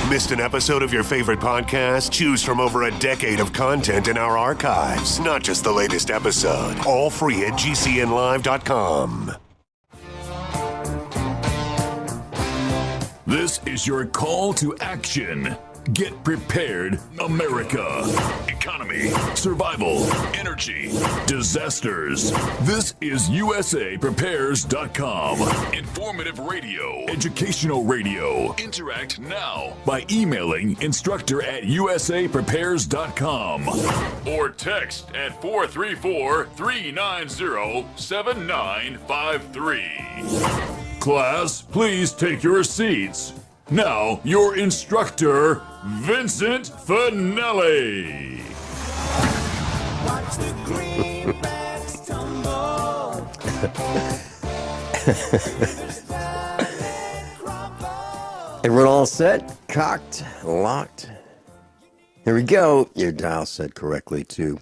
Missed an episode of your favorite podcast? Choose from over a decade of content in our archives, not just the latest episode. All free at gcnlive.com. This is your call to action. Get prepared, America. Economy, survival, energy, disasters. This is USAPrepares.com. Informative radio, educational radio. Interact now by emailing instructor@USAPrepares.com or text at 434-390-7953. Class, please take your seats. Now, your instructor, Vincent Finelli. Watch the greenbacks tumble. Everyone all set? Cocked? Locked? Here we go. Your dial set correctly to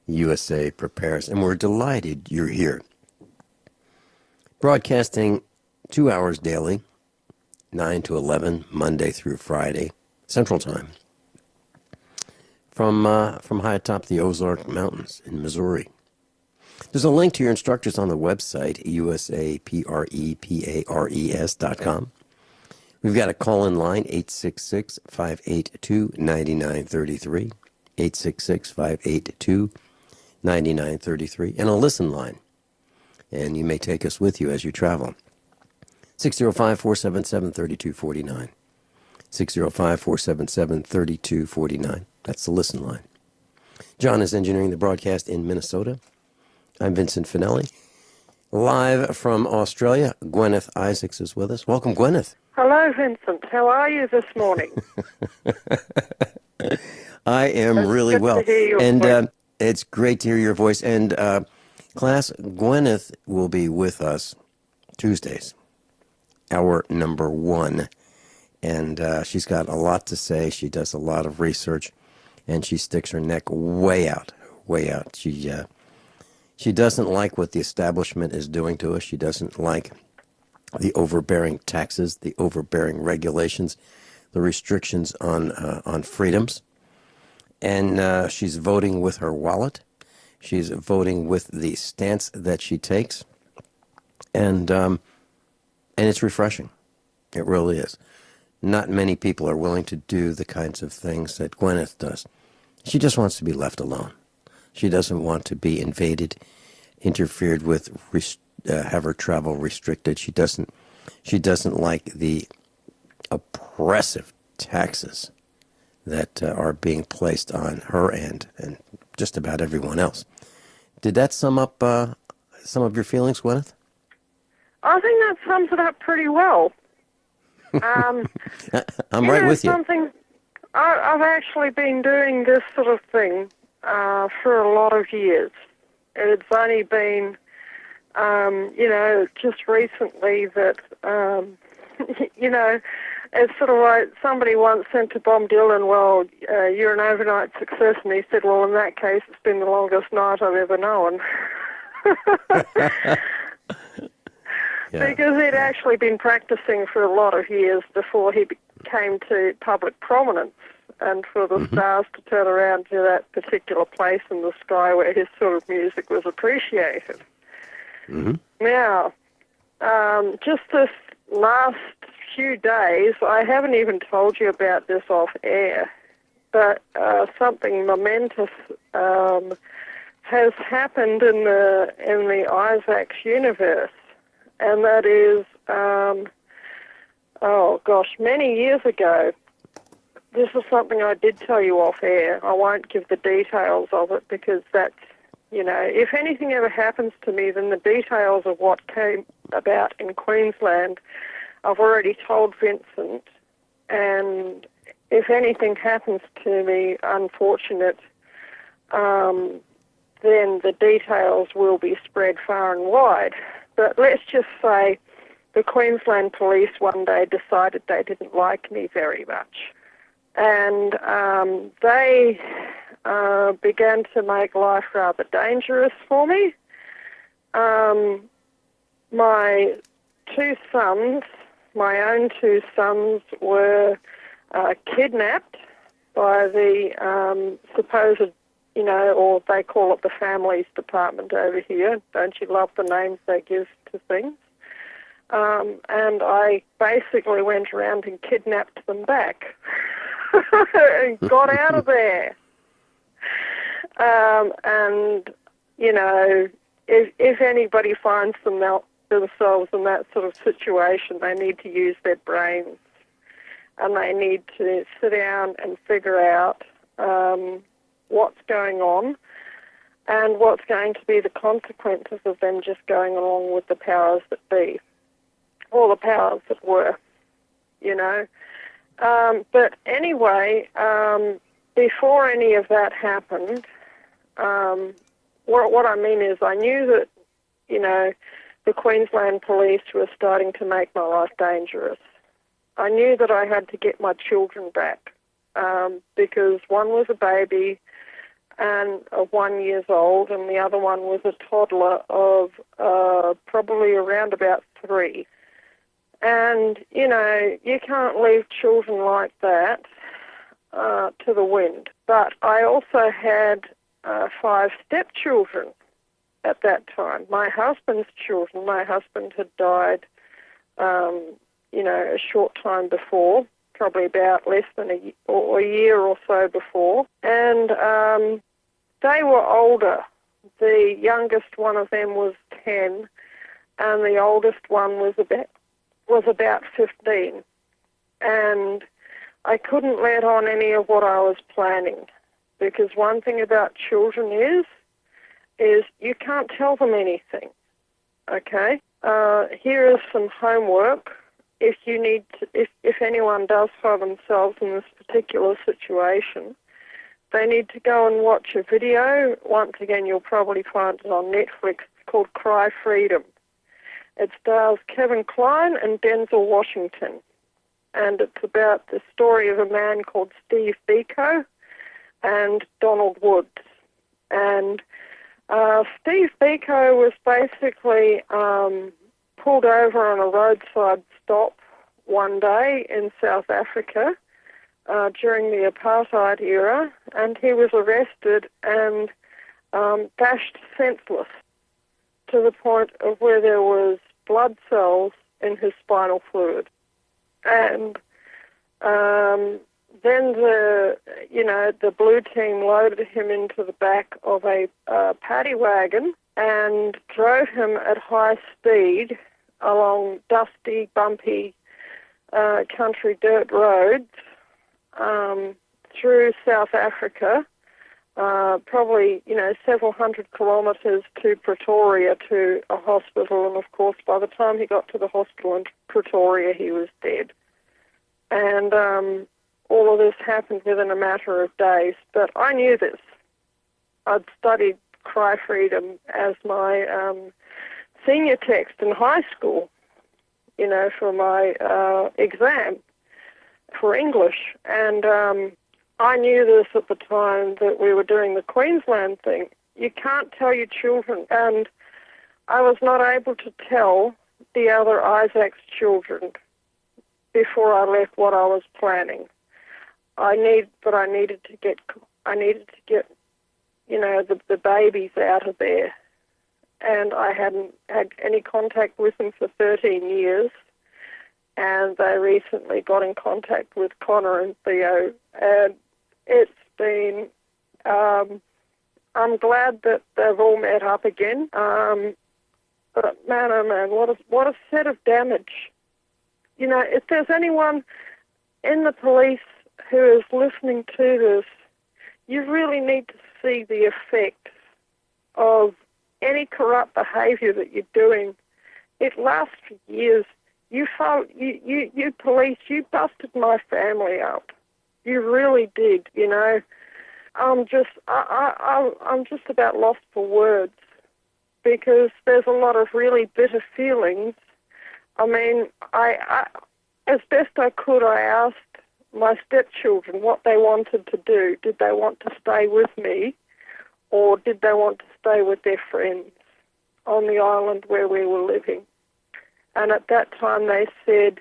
USA Prepares, and we're delighted you're here. Broadcasting 2 hours daily, 9 to 11, Monday through Friday, Central Time, from high atop the Ozark Mountains in Missouri. There's a link to your instructors on the website, USAPREPARES.com. We've got a call-in line, 866-582-9933, 866-582-9933, and a listen line. And you may take us with you as you travel. 605-477-3249. 605-477-3249. That's the listen line. John is engineering the broadcast in Minnesota. I'm Vincent Finelli. Live from Australia, Guineith Isaacs is with us. Welcome, Guineith. Hello, Vincent. How are you this morning? I am really good well. to hear your And voice. it's great to hear your voice. And class, Guineith will be with us Tuesdays, hour number 1. And she's got a lot to say. She does a lot of research, and she sticks her neck way out, way out. She doesn't like what the establishment is doing to us. She doesn't like the overbearing taxes, the overbearing regulations, the restrictions on freedoms. And she's voting with her wallet. She's voting with the stance that she takes. And it's refreshing. It really is. Not many people are willing to do the kinds of things that Guineith does. She just wants to be left alone. She doesn't want to be invaded, interfered with, have her travel restricted. She doesn't like the oppressive taxes that are being placed on her and just about everyone else. Did that sum up some of your feelings, Guineith? I think that sums it up pretty well. I'm right with you. I've actually been doing this sort of thing for a lot of years. It's only been, just recently that, it's sort of like somebody once said to Bob Dylan, well, you're an overnight success, and he said, well, in that case, it's been the longest night I've ever known. Yeah. Because he'd actually been practicing for a lot of years before he came to public prominence, and for the stars to turn around to that particular place in the sky where his sort of music was appreciated. Mm-hmm. Now, just this last few days, I haven't even told you about this off air, but something momentous has happened in the Isaacs universe. And that is, many years ago, this is something I did tell you off air. I won't give the details of it because that's, if anything ever happens to me, then the details of what came about in Queensland, I've already told Vincent. And if anything happens to me unfortunate, then the details will be spread far and wide. But let's just say the Queensland police one day decided they didn't like me very much. And they began to make life rather dangerous for me. My 2 sons, my own 2 sons, were kidnapped by the supposed, or they call it the families department over here. Don't you love the names they give to things? And I basically went around and kidnapped them back and got out of there. And, if anybody finds themselves in that sort of situation, they need to use their brains, and they need to sit down and figure out what's going on and what's going to be the consequences of them just going along with the powers that be, or the powers that were, But anyway, before any of that happened, what I mean is I knew that, the Queensland police were starting to make my life dangerous. I knew that I had to get my children back because one was a baby and 1 year old, and the other one was a toddler of probably around about 3. And, you can't leave children like that to the wind. But I also had 5 stepchildren at that time. My husband's children. My husband had died, a short time before, probably about less than a year or so before. And they were older. The youngest one of them was 10, and the oldest one was about 15. And I couldn't let on any of what I was planning, because one thing about children is you can't tell them anything, okay? Here is some homework. If you need to, if anyone does find themselves in this particular situation, they need to go and watch a video. Once again, you'll probably find it on Netflix. It's called Cry Freedom. It stars Kevin Kline and Denzel Washington. And it's about the story of a man called Steve Biko and Donald Woods. And Steve Biko was basically pulled over on a roadside stop one day in South Africa during the apartheid era, and he was arrested and bashed senseless to the point of where there was blood cells in his spinal fluid. And then the blue team loaded him into the back of a paddy wagon and drove him at high speed along dusty, bumpy country dirt roads through South Africa, probably, several hundred kilometres to Pretoria to a hospital. And, of course, by the time he got to the hospital in Pretoria, he was dead. And all of this happened within a matter of days. But I knew this. I'd studied Cry Freedom as my senior text in high school, for my exam for English. And I knew this at the time that we were doing the Queensland thing. You can't tell your children. And I was not able to tell the other Isaac's children before I left what I was planning. I needed to get the babies out of there. And I hadn't had any contact with them for 13 years. And they recently got in contact with Connor and Theo. And it's been, I'm glad that they've all met up again. But man, oh man, what a set of damage. If there's anyone in the police who is listening to this, you really need to see the effects of any corrupt behaviour that you're doing. It lasts for years. You police, you busted my family up. You really did, I'm just about lost for words, because there's a lot of really bitter feelings. I mean, I as best I could, I asked my stepchildren what they wanted to do. Did they want to stay with me, or did they want to stay with their friends on the island where we were living? And at that time they said,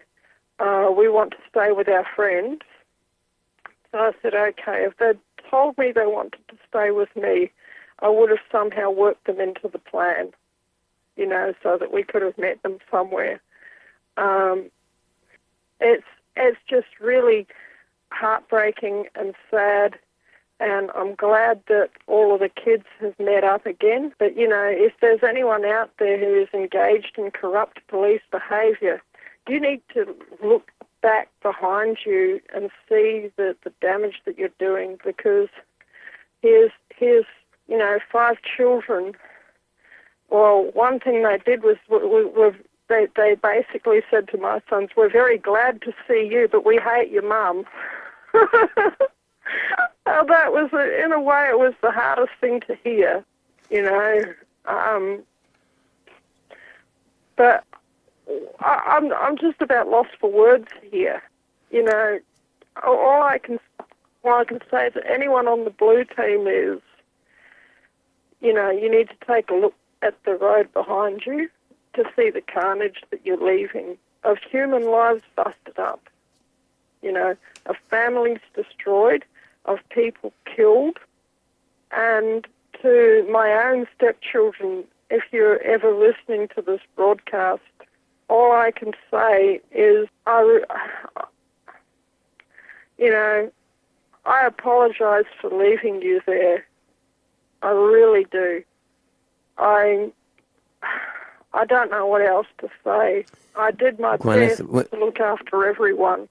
we want to stay with our friends. So I said, okay, if they'd told me they wanted to stay with me, I would have somehow worked them into the plan, you know, so that we could have met them somewhere. It's just really heartbreaking and sad, and I'm glad that all of the kids have met up again. But, you know, if there's anyone out there who is engaged in corrupt police behaviour, you need to look back behind you and see the damage that you're doing, because here's you know, 5 children. Well, one thing they did was they basically said to my sons, "We're very glad to see you, but we hate your mum." That was, in a way, it was the hardest thing to hear, you know. But I'm just about lost for words here, you know. All I can say to anyone on the blue team is, you know, you need to take a look at the road behind you to see the carnage that you're leaving, of human lives busted up, you know, of families destroyed, of people killed. And to my own stepchildren, if you're ever listening to this broadcast, all I can say is, you know, I apologise for leaving you there. I really do. I don't know what else to say. I did my Guineith, best to look after everyone.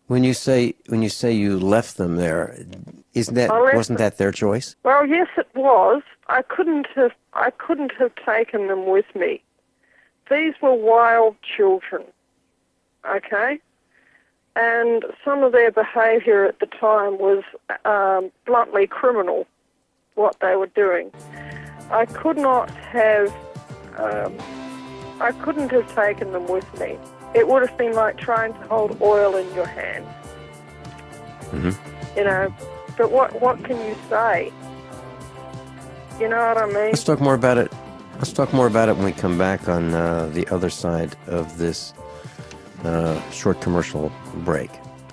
When you say you left them there, wasn't that their choice? Well, yes, it was. I couldn't have taken them with me. These were wild children, okay? And some of their behaviour at the time was bluntly criminal, what they were doing. I couldn't have taken them with me. It would have been like trying to hold oil in your hand. Mm-hmm. You know, but what can you say? You know what I mean? Let's talk more about it. Let's talk more about it when we come back on the other side of this short commercial break.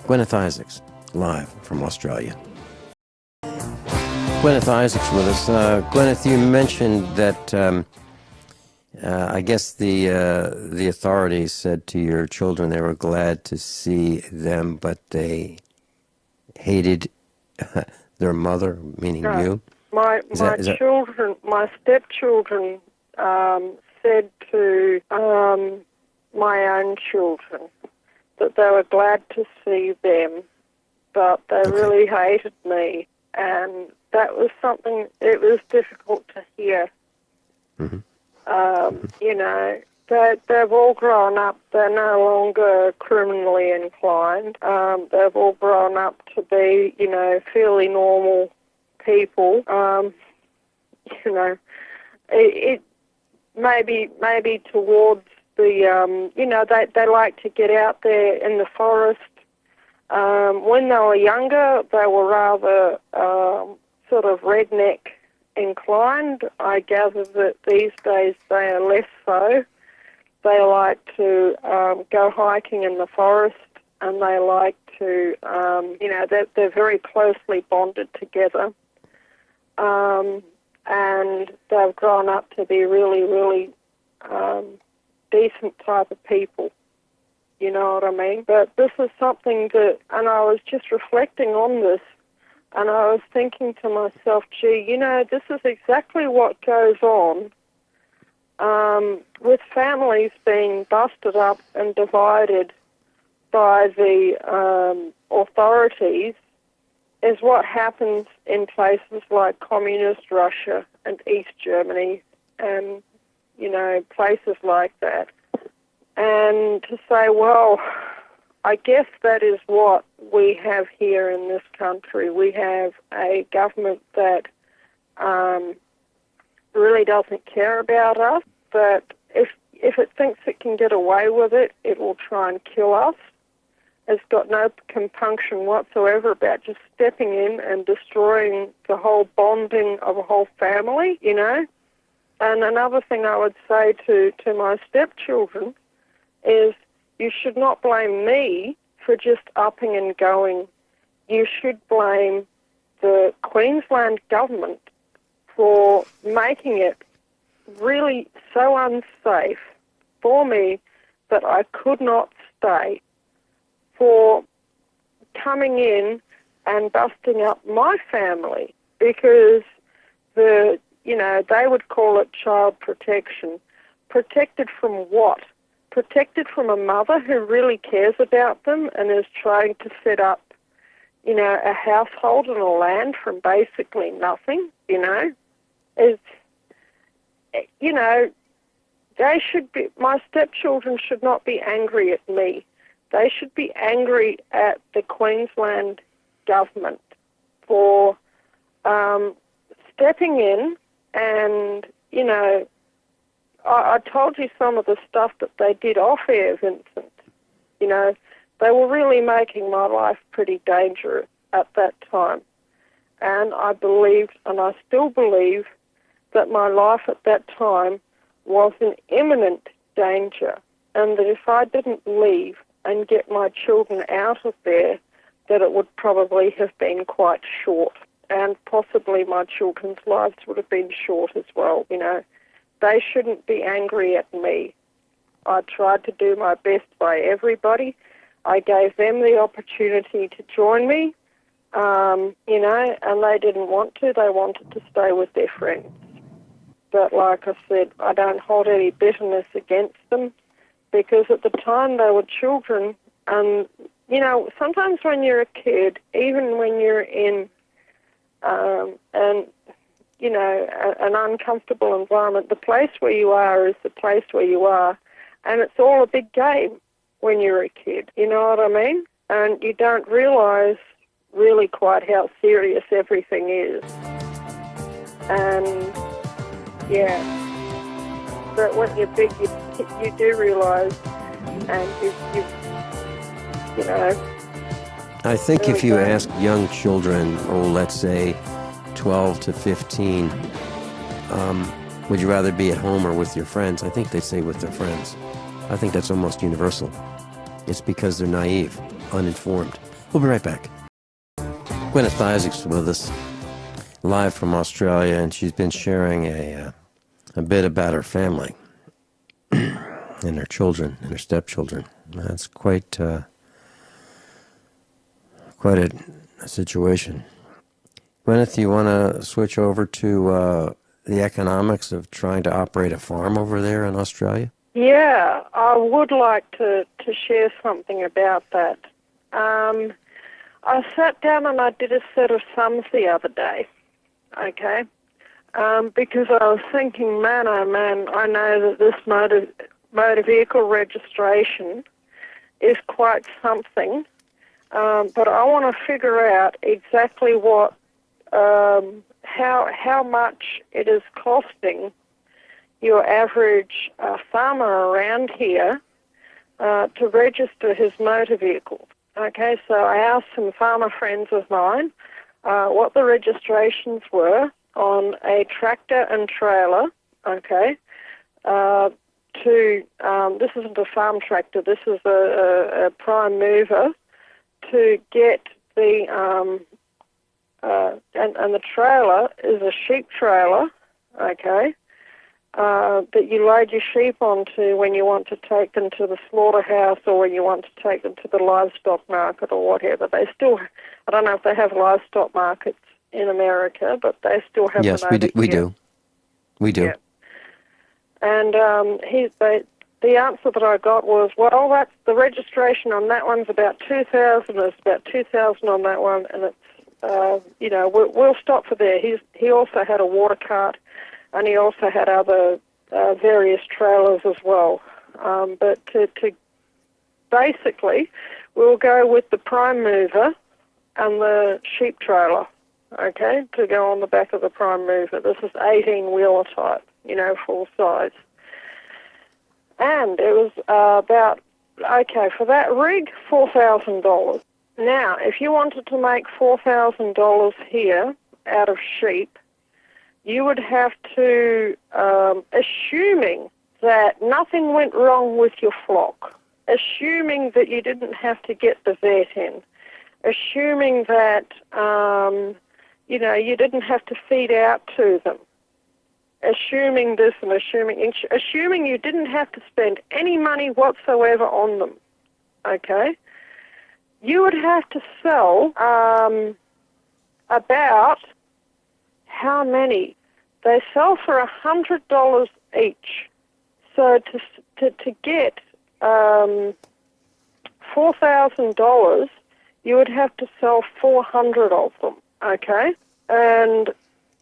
Guineith Isaacs, live from Australia. Guineith Isaacs with us. Guineith, you mentioned that I guess the authorities said to your children they were glad to see them, but they hated their mother, meaning you. My children, my stepchildren, said to my own children that they were glad to see them, but they really hated me, and that was something. It was difficult to hear. Mm-hmm. You know, they've all grown up. They're no longer criminally inclined. They've all grown up to be, you know, fairly normal people. You know, it maybe towards the, you know, they like to get out there in the forest. When they were younger, they were rather sort of redneck inclined. I gather that these days they are less so. They like to go hiking in the forest, and they like to, you know, they're very closely bonded together. And they've grown up to be really, really decent type of people. You know what I mean? But this is something that, and I was just reflecting on this, and I was thinking to myself, gee, you know, this is exactly what goes on with families being busted up and divided by the authorities, is what happens in places like communist Russia and East Germany and, you know, places like that. And to say, well, I guess that is what we have here in this country. We have a government that really doesn't care about us, but if it thinks it can get away with it, it will try and kill us. It's got no compunction whatsoever about just stepping in and destroying the whole bonding of a whole family, you know. And another thing I would say to my stepchildren is, you should not blame me for just upping and going you should blame the Queensland government for making it really so unsafe for me that I could not stay, for coming in and busting up my family, because they would call it child protection. Protected from what? Protected from a mother who really cares about them and is trying to set up, a household and a land from basically nothing, they should be, my stepchildren should not be angry at me. They should be angry at the Queensland government for stepping in and, I told you some of the stuff that they did off air, Vincent. They were really making my life pretty dangerous at that time. And I believed, and I still believe, that my life at that time was in imminent danger, and that if I didn't leave and get my children out of there, that it would probably have been quite short, and possibly my children's lives would have been short as well, They shouldn't be angry at me. I tried to do my best by everybody. I gave them the opportunity to join me, and they didn't want to. They wanted to stay with their friends. But like I said, I don't hold any bitterness against them, because at the time they were children, and, sometimes when you're a kid, even when you're in an uncomfortable environment, the place where you are is the place where you are, and it's all a big game when you're a kid, you know what I mean? And you don't realise really quite how serious everything is. And, yeah, but when you're big, you do realise, and I think if you ask young children, let's say 12 to 15, would you rather be at home or with your friends? I think they say with their friends. I think that's almost universal. It's because they're naive, uninformed. We'll be right back. Guineith Isaac's with us, live from Australia, and she's been sharing a bit about her family and her children and her stepchildren. That's quite a situation. Guineith, you want to switch over to the economics of trying to operate a farm over there in Australia? Yeah, I would like to share something about that. I sat down and I did a set of sums the other day, okay? Because I was thinking, man, oh man, I know that this motor vehicle registration is quite something, but I want to figure out exactly what, how much it is costing your average farmer around here to register his motor vehicle. Okay, so I asked some farmer friends of mine what the registrations were on a tractor and trailer, okay, this isn't a farm tractor, this is a prime mover, to get the, and the trailer is a sheep trailer, okay, that you load your sheep onto when you want to take them to the slaughterhouse or when you want to take them to the livestock market or whatever. They still, I don't know if they have livestock markets in America, but they still have yes, them over here. We do. Yeah. And the answer that I got was, well, that's the registration on that one's about 2,000. There's about 2,000 on that one, and it's we'll stop for there. He also had a water cart, and he also had other various trailers as well. But to basically, we'll go with the prime mover and the sheep trailer, okay, to go on the back of the prime mover. This is 18-wheeler type, full size. And it was for that rig, $4,000. Now, if you wanted to make $4,000 here out of sheep, you would have to, assuming that nothing went wrong with your flock, assuming that you didn't have to get the vet in, assuming that, you didn't have to feed out to them, assuming this and assuming you didn't have to spend any money whatsoever on them, okay, you would have to sell about how many? They sell for $100 each. So to get $4,000, you would have to sell 400 of them, okay? And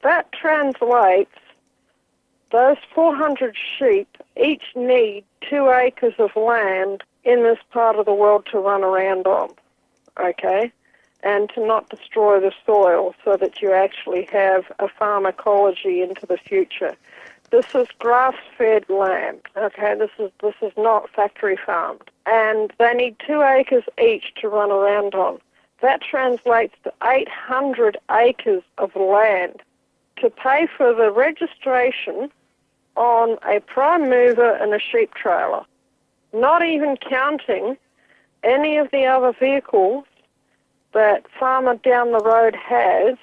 that translates, those 400 sheep each need 2 acres of land in this part of the world to run around on, okay? And to not destroy the soil so that you actually have a farm ecology into the future. This is grass-fed land, okay? This is not factory farmed. And they need 2 acres each to run around on. That translates to 800 acres of land to pay for the registration on a prime mover and a sheep trailer, not even counting any of the other vehicles that farmer down the road has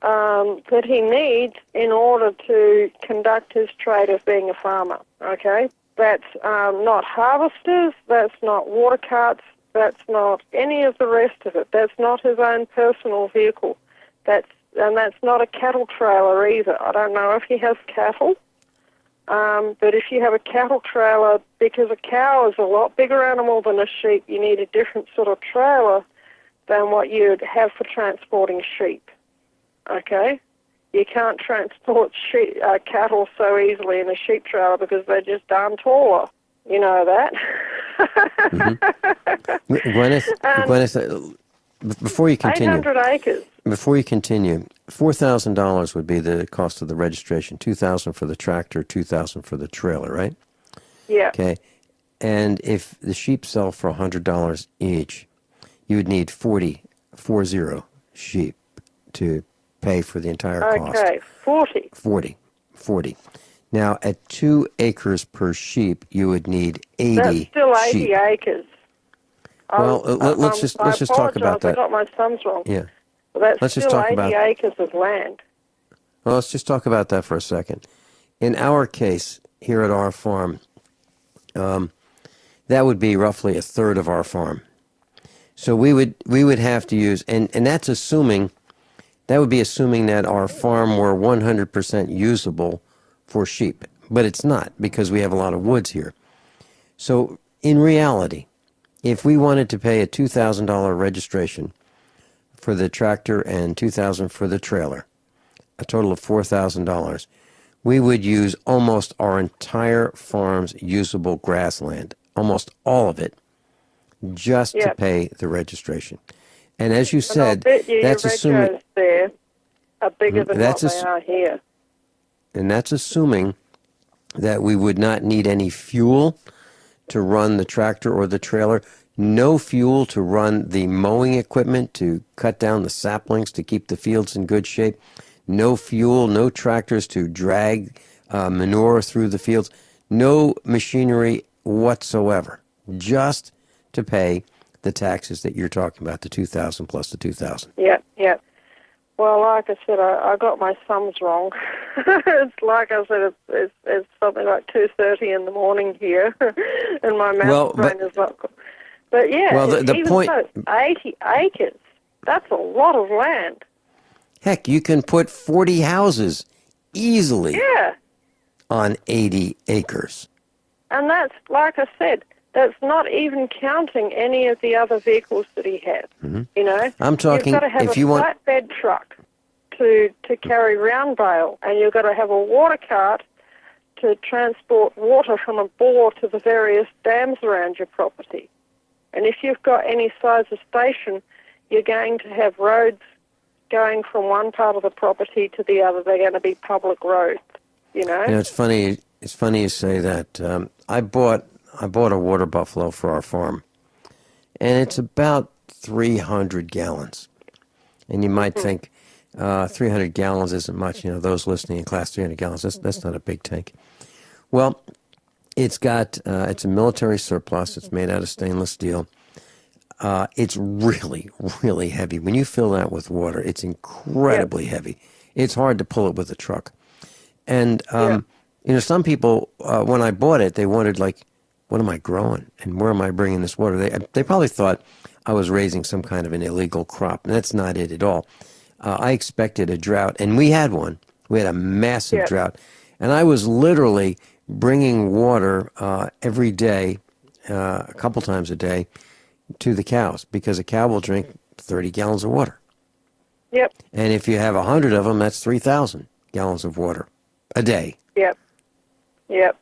that he needs in order to conduct his trade of being a farmer, okay? That's not harvesters, that's not water carts, that's not any of the rest of it. That's not his own personal vehicle. That's not a cattle trailer either. I don't know if he has cattle, but if you have a cattle trailer, because a cow is a lot bigger animal than a sheep, you need a different sort of trailer than what you'd have for transporting sheep, okay? You can't transport cattle so easily in a sheep trailer because they're just darn taller. You know that. Guineith, before you continue, 800 acres. Before you continue, $4,000 would be the cost of the registration. $2,000 for the tractor, $2,000 for the trailer, right? Yeah. Okay, and if the sheep sell for $100 each, you would need 40 sheep to pay for the entire cost. Okay, 40. 40. Now, at 2 acres per sheep, you would need 80 That's still 80 sheep. acres. Well, let's just talk about that. I got my sums wrong. Yeah. Well, that's let's just still talk 80 about acres of land. Well, let's just talk about that for a second. In our case, here at our farm, that would be roughly a third of our farm. So we would have to use, and that's assuming, that would be assuming that our farm were 100% usable for sheep. But it's not, because we have a lot of woods here. So in reality, if we wanted to pay a $2,000 registration for the tractor and $2,000 for the trailer, a total of $4,000, we would use almost our entire farm's usable grassland, almost all of it, just to pay the registration. And as you said, that's assuming there are bigger than what they are here. And that's assuming that we would not need any fuel to run the tractor or the trailer, no fuel to run the mowing equipment to cut down the saplings to keep the fields in good shape, no fuel, no tractors to drag manure through the fields, no machinery whatsoever, just to pay the taxes that you're talking about, the $2,000 plus the $2,000. Yeah. Well, like I said, I got my sums wrong. It's like I said, it's something like 2:30 in the morning here, and my math brain is not good. But yeah, the point, 80 acres, that's a lot of land. Heck, you can put 40 houses easily on 80 acres. And that's, like I said, that's not even counting any of the other vehicles that he has. Mm-hmm. You know, I'm talking, you've got to have if you want flatbed truck to carry round bale, and you've got to have a water cart to transport water from a bore to the various dams around your property. And if you've got any size of station, you're going to have roads going from one part of the property to the other. They're going to be public roads, you know. It's funny you say that. I bought a water buffalo for our farm, and it's about 300 gallons. And you might think 300 gallons isn't much. You know, those listening in class, 300 gallons, that's not a big tank. Well, it's a military surplus. It's made out of stainless steel. It's really, really heavy. When you fill that with water, it's incredibly heavy. It's hard to pull it with a truck. And, some people, when I bought it, they wondered, like, what am I growing? And where am I bringing this water? They probably thought I was raising some kind of an illegal crop. And that's not it at all. I expected a drought, and we had one. We had a massive drought. And I was literally bringing water every day, a couple times a day, to the cows, because a cow will drink 30 gallons of water. Yep. And if you have 100 of them, that's 3,000 gallons of water a day. Yep.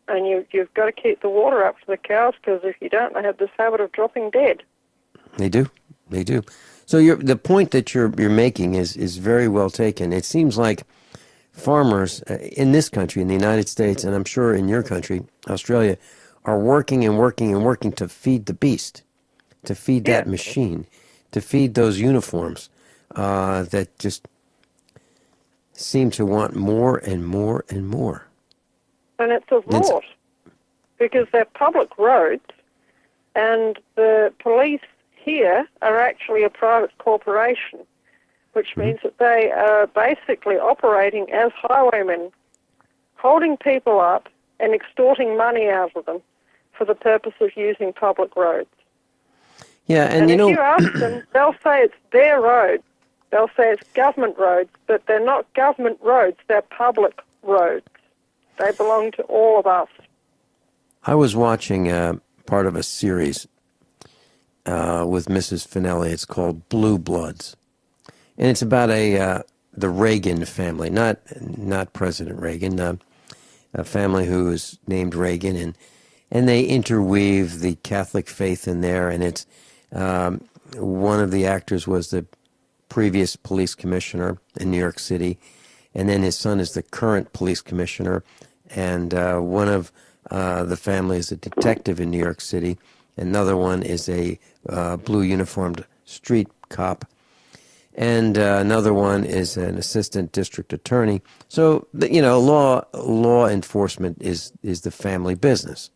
And you've got to keep the water up for the cows, because if you don't, they have this habit of dropping dead. They do. So the point that you're making is very well taken. It seems like farmers in this country, in the United States, and I'm sure in your country, Australia, are working and working and working to feed the beast, to feed that machine, to feed those uniforms that just seem to want more and more and more. And it's a rort, because they're public roads, and the police here are actually a private corporation, which means that they are basically operating as highwaymen, holding people up and extorting money out of them for the purpose of using public roads. Yeah, and if you ask them, they'll say it's their road. They'll say it's government roads, but they're not government roads, they're public roads. They belong to all of us. I was watching part of a series with Mrs. Finelli. It's called Blue Bloods. And it's about the Regan family, not President Reagan, a family who is named Regan, and they interweave the Catholic faith in there. And it's one of the actors was the previous police commissioner in New York City, and then his son is the current police commissioner, and one of the family is a detective in New York City. Another one is a blue uniformed street cop. And another one is an assistant district attorney. So, law enforcement is the family business.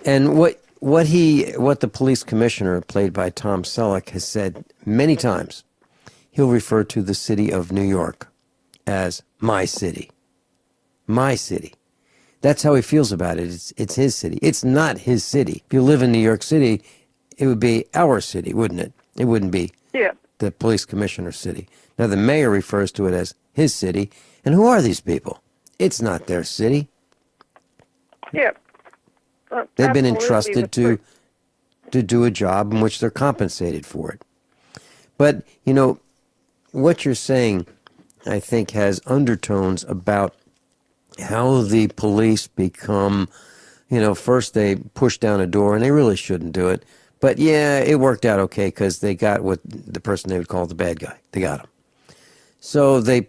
And what the police commissioner, played by Tom Selleck, has said many times, he'll refer to the city of New York as my city. My city. That's how he feels about it. It's his city. It's not his city. If you live in New York City, it would be our city, wouldn't it? It wouldn't be the police commissioner's city. Now, the mayor refers to it as his city. And who are these people? It's not their city. Yeah. They've been entrusted to do a job in which they're compensated for it. But, what you're saying, I think, has undertones about how the police become, first they push down a door, and they really shouldn't do it. But, it worked out okay because they got what the person they would call the bad guy. They got him. So they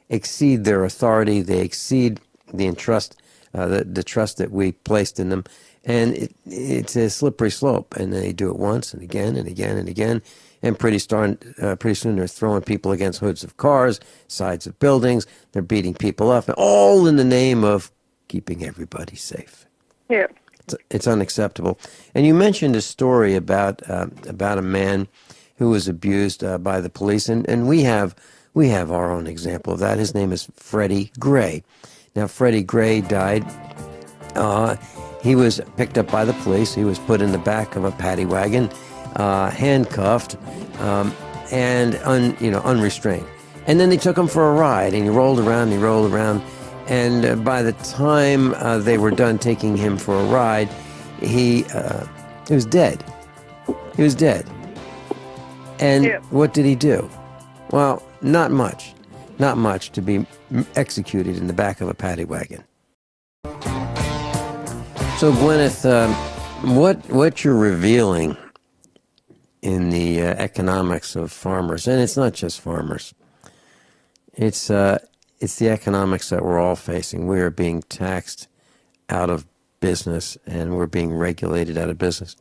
exceed their authority. They exceed the trust that we placed in them. And it's a slippery slope. And they do it once and again and again and again. And pretty soon they're throwing people against hoods of cars, sides of buildings. They're beating people up, all in the name of keeping everybody safe. Yeah. It's unacceptable. And you mentioned a story about a man who was abused by the police, and we have our own example of that. His name is Freddie Gray. Now, Freddie Gray died. He was picked up by the police. He was put in the back of a paddy wagon, handcuffed, and unrestrained. And then they took him for a ride, and he rolled around. And by the time they were done taking him for a ride, he was dead. He was dead. And what did he do? Well, not much. Not much to be executed in the back of a paddy wagon. So, Guineith, what you're revealing in the economics of farmers, and it's not just farmers, it's the economics that we're all facing. We are being taxed out of business, and we're being regulated out of business.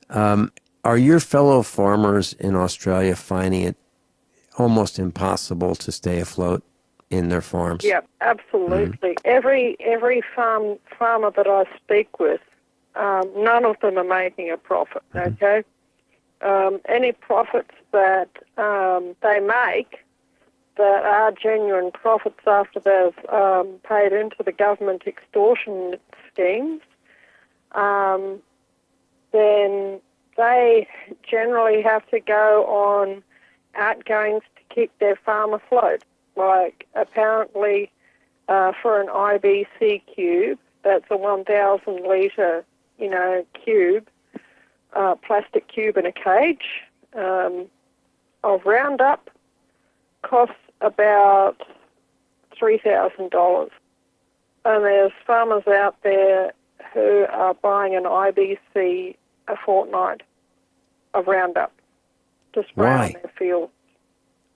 Are your fellow farmers in Australia finding it almost impossible to stay afloat in their farms? Yeah, absolutely. Mm-hmm. Every farmer that I speak with none of them are making a profit, okay? Any profits that they make that are genuine profits after they've paid into the government extortion schemes, then they generally have to go on outgoings to keep their farm afloat. Like, apparently, for an IBC cube, that's a 1,000 litre, cube, plastic cube in a cage, of Roundup costs about $3,000. And there's farmers out there who are buying an IBC a fortnight of Roundup to spray on their fields.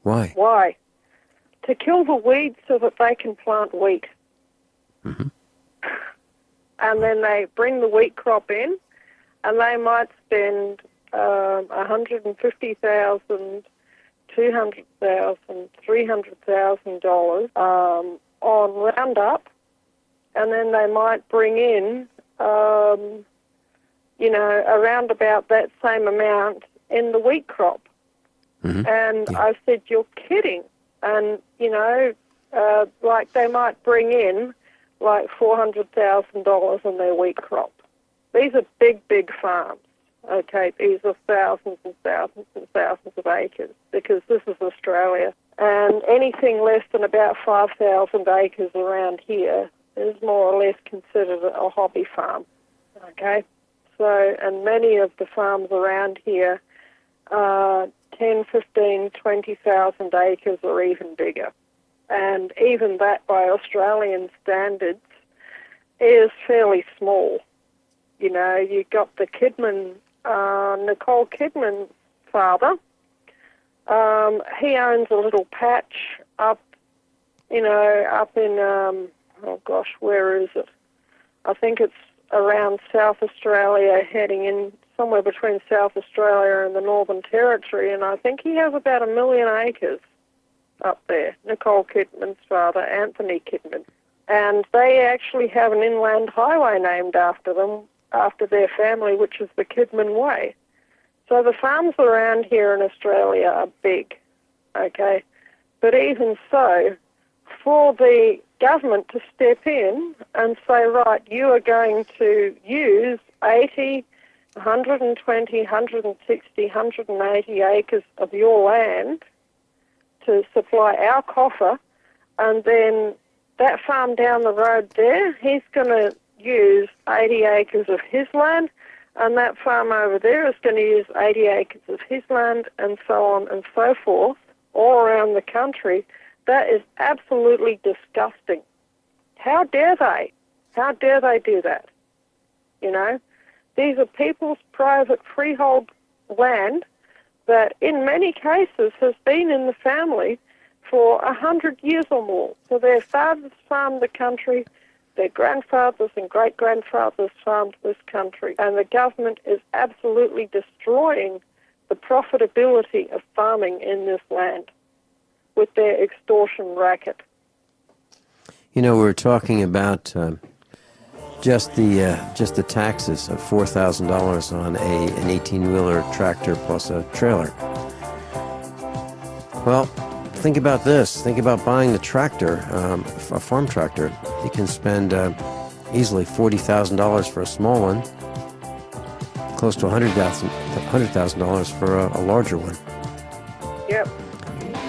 Why? Why? To kill the weeds so that they can plant wheat. Mm-hmm. And then they bring the wheat crop in, and they might spend $150,000, $200,000, $300,000 on Roundup, and then they might bring in, around about that same amount in the wheat crop. Mm-hmm. And I said, you're kidding. And, like they might bring in like $400,000 on their wheat crop. These are big, big farms, okay? These are thousands and thousands and thousands of acres, because this is Australia. And anything less than about 5,000 acres around here is more or less considered a hobby farm, okay? So, and many of the farms around here are 10, 15, 20,000 acres or even bigger. And even that, by Australian standards, is fairly small. You got the Kidman, Nicole Kidman's father. He owns a little patch up in, where is it? I think it's around South Australia, heading in somewhere between South Australia and the Northern Territory, and I think he has about 1 million acres up there, Nicole Kidman's father, Anthony Kidman. And they actually have an inland highway named after them, after their family, which is the Kidman Way. So the farms around here in Australia are big, okay? But even so, for the government to step in and say, right, you are going to use 80, 120, 160, 180 acres of your land to supply our coffer, and then that farm down the road there, he's going to use 80 acres of his land, and that farm over there is going to use 80 acres of his land, and so on and so forth, all around the country. That is absolutely disgusting. How dare they? How dare they do that? These are people's private freehold land that in many cases has been in the family for 100 years or more. So their fathers farmed the country, their grandfathers and great-grandfathers farmed this country, and the government is absolutely destroying the profitability of farming in this land with their extortion racket. We were talking about just the taxes of $4,000 on an 18-wheeler tractor plus a trailer. Well, think about this. Think about buying the tractor, a farm tractor. You can spend easily $40,000 for a small one, close to $100,000 for a larger one. Yep.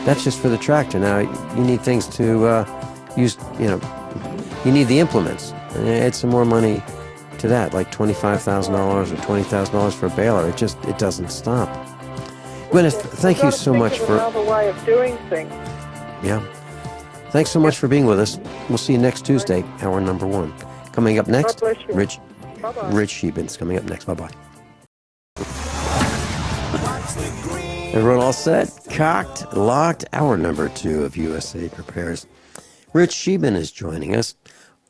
That's just for the tractor. Now, you need things to use, you need the implements. And add some more money to that, like $25,000 or $20,000 for a baler. It doesn't stop. Guineith, thank you so much for another way of doing things. Yeah. Thanks so much for being with us. We'll see you next Tuesday, hour number 1. Coming up next, God bless you. Rich Bye-bye. Scheben's coming up next. Bye-bye. Everyone all set? Cocked, locked, hour number 2 of USA Prepares. Rich Scheben is joining us.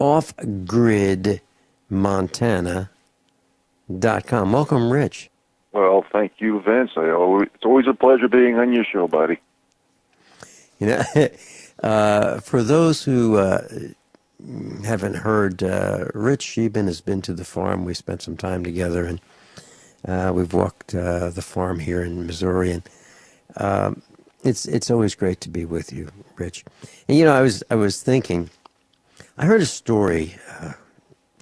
offgridmontana.com. Welcome, Rich. Well, thank you, Vince. It's always a pleasure being on your show, buddy. For those who haven't heard, Rich Scheben has been to the farm. We spent some time together, and we've walked the farm here in Missouri, and it's always great to be with you, Rich. And I was thinking, I heard a story a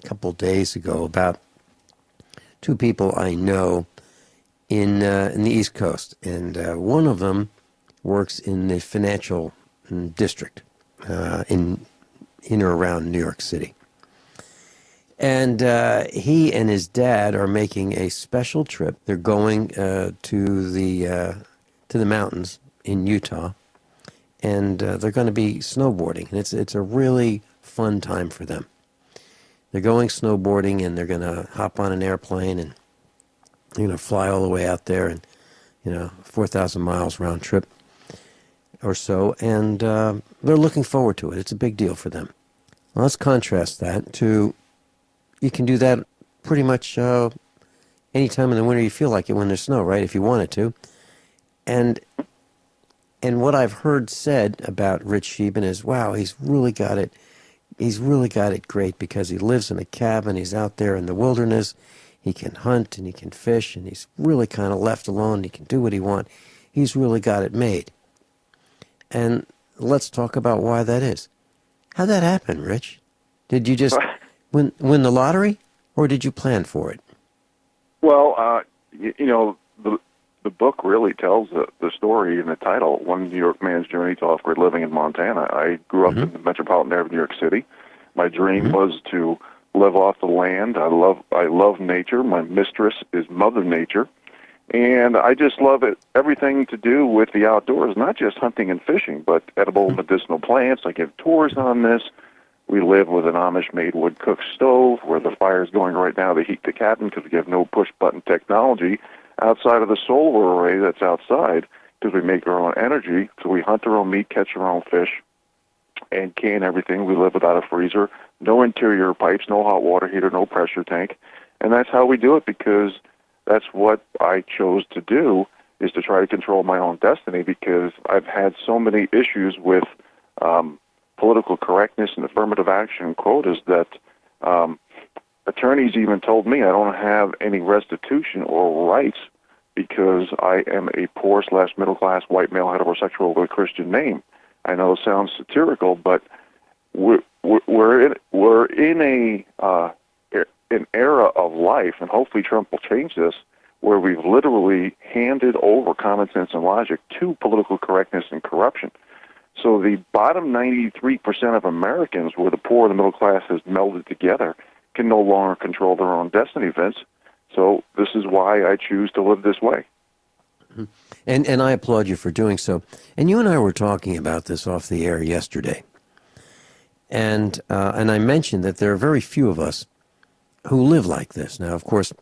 couple days ago about two people I know in the East Coast, and one of them works in the financial district in or around New York City. And he and his dad are making a special trip. They're going to the mountains in Utah, and they're going to be snowboarding. And it's a really fun time for them. They're going snowboarding, and they're going to hop on an airplane and fly all the way out there, and 4,000 miles round trip or so, and they're looking forward to it. It's a big deal for them. Well, let's contrast that to, you can do that pretty much any time in the winter you feel like it when there's snow, right, if you wanted to. And what I've heard said about Rich Scheben is, wow, he's really got it great because he lives in a cabin, he's out there in the wilderness, he can hunt and he can fish, and he's really kind of left alone, he can do what he wants. He's really got it made. And let's talk about why that is. How'd that happen, Rich? Did you just win the lottery, or did you plan for it? Well, the book really tells the story in the title, One New York Man's Journey to Off-Grid Living in Montana. I grew up in the metropolitan area of New York City. My dream was to live off the land. I love nature. My mistress is Mother Nature. And I just love it, everything to do with the outdoors, not just hunting and fishing, but edible medicinal plants. I give tours on this. We live with an Amish-made wood-cook stove where the fire's going right now to heat the cabin because we have no push-button technology outside of the solar array that's outside because we make our own energy. So we hunt our own meat, catch our own fish, and can everything. We live without a freezer, no interior pipes, no hot water heater, no pressure tank. And that's how we do it because that's what I chose to do, is to try to control my own destiny, because I've had so many issues with political correctness and affirmative action quotas that attorneys even told me I don't have any restitution or rights because I am a poor/middle-class white male heterosexual with a Christian name. I know it sounds satirical, but we're in an era of life, and hopefully Trump will change this, where we've literally handed over common sense and logic to political correctness and corruption. So the bottom 93% of Americans, where the poor and the middle class has melded together, can no longer control their own destiny, Vince. So this is why I choose to live this way. And I applaud you for doing so. And you and I were talking about this off the air yesterday. And I mentioned that there are very few of us who live like this. Now, of course,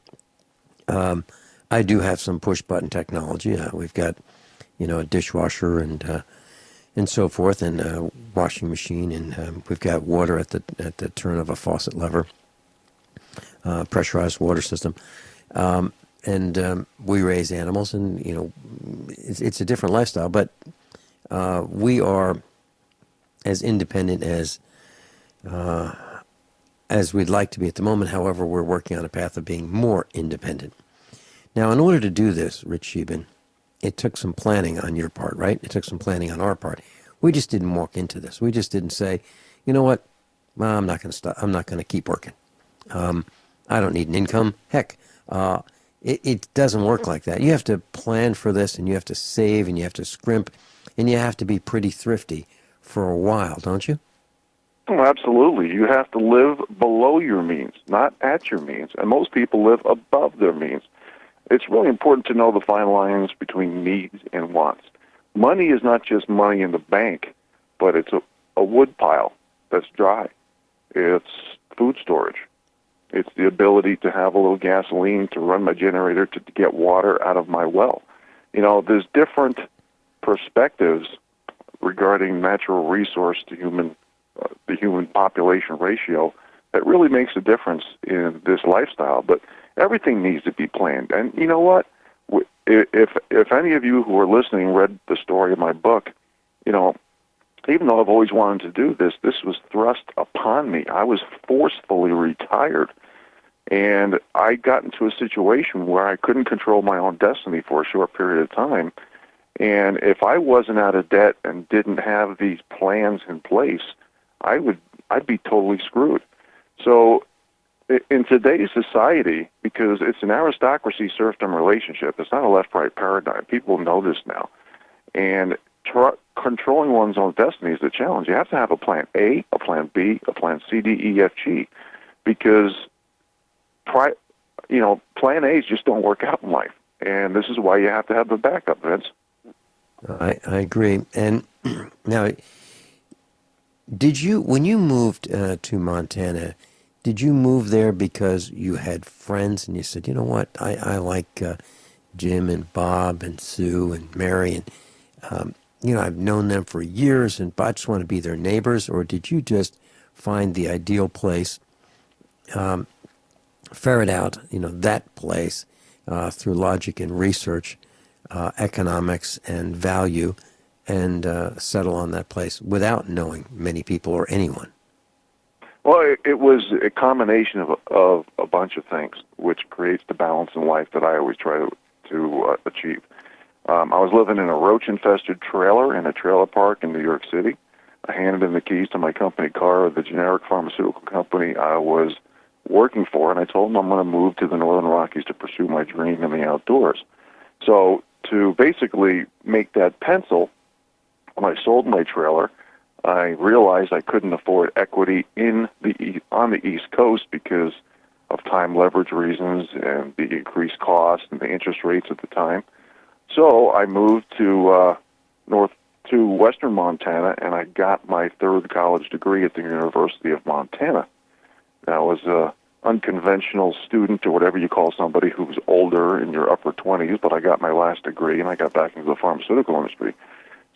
I do have some push-button technology. We've got, a dishwasher and so forth, and a washing machine, and we've got water at the turn of a faucet lever, pressurized water system, and we raise animals, and it's a different lifestyle. But we are as independent as we'd like to be at the moment. However, we're working on a path of being more independent. Now, in order to do this, Rich Scheben, it took some planning on your part, right? It took some planning on our part. We just didn't walk into this. We just didn't say, you know what, well, I'm not going to stop. I'm not going to keep working. I don't need an income. Heck, it doesn't work like that. You have to plan for this, and you have to save, and you have to scrimp, and you have to be pretty thrifty for a while, don't you? Oh, absolutely. You have to live below your means, not at your means. And most people live above their means. It's really important to know the fine lines between needs and wants. Money is not just money in the bank, but it's a wood pile that's dry. It's food storage. It's the ability to have a little gasoline to run my generator to get water out of my well. There's different perspectives regarding natural resource to the human population ratio that really makes a difference in this lifestyle. But everything needs to be planned. And you know what? If any of you who are listening read the story of my book, even though I've always wanted to do this, this was thrust upon me. I was forcefully retired. And I got into a situation where I couldn't control my own destiny for a short period of time. And if I wasn't out of debt and didn't have these plans in place, I'd be totally screwed. So in today's society, because it's an aristocracy-serfdom relationship, it's not a left-right paradigm. People know this now. And controlling one's own destiny is the challenge. You have to have a plan A, a plan B, a plan C, D, E, F, G, because plan A's just don't work out in life. And this is why you have to have the backup, Vince. I agree. And now, when you moved to Montana, did you move there because you had friends and you said, you know what, I like Jim and Bob and Sue and Mary, and I've known them for years, and I just want to be their neighbors? Or did you just find the ideal place, ferret out, that place through logic and research, economics and value, and settle on that place without knowing many people or anyone? Well, it was a combination of a bunch of things, which creates the balance in life that I always try to achieve. I was living in a roach-infested trailer in a trailer park in New York City. I handed in the keys to my company car, the generic pharmaceutical company I was working for, and I told them I'm going to move to the Northern Rockies to pursue my dream in the outdoors. So to basically make that pencil, when I sold my trailer, I realized I couldn't afford equity on the East Coast because of time leverage reasons and the increased cost and the interest rates at the time. So I moved to western Montana, and I got my third college degree at the University of Montana. I was a unconventional student, or whatever you call somebody who's older in your upper 20s, but I got my last degree, and I got back into the pharmaceutical industry.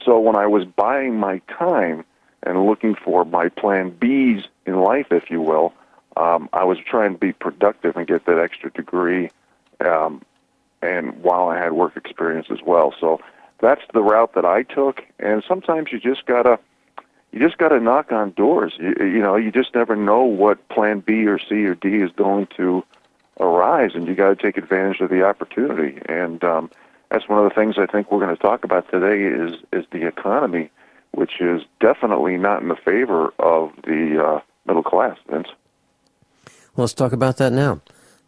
So when I was buying my time and looking for my plan Bs in life, if you will, I was trying to be productive and get that extra degree, and while I had work experience as well. So that's the route that I took. And sometimes you just gotta knock on doors. You just never know what plan B or C or D is going to arise, and you got to take advantage of the opportunity. And that's one of the things I think we're going to talk about today is the economy, which is definitely not in the favor of the middle class, Vince. Well, let's talk about that now.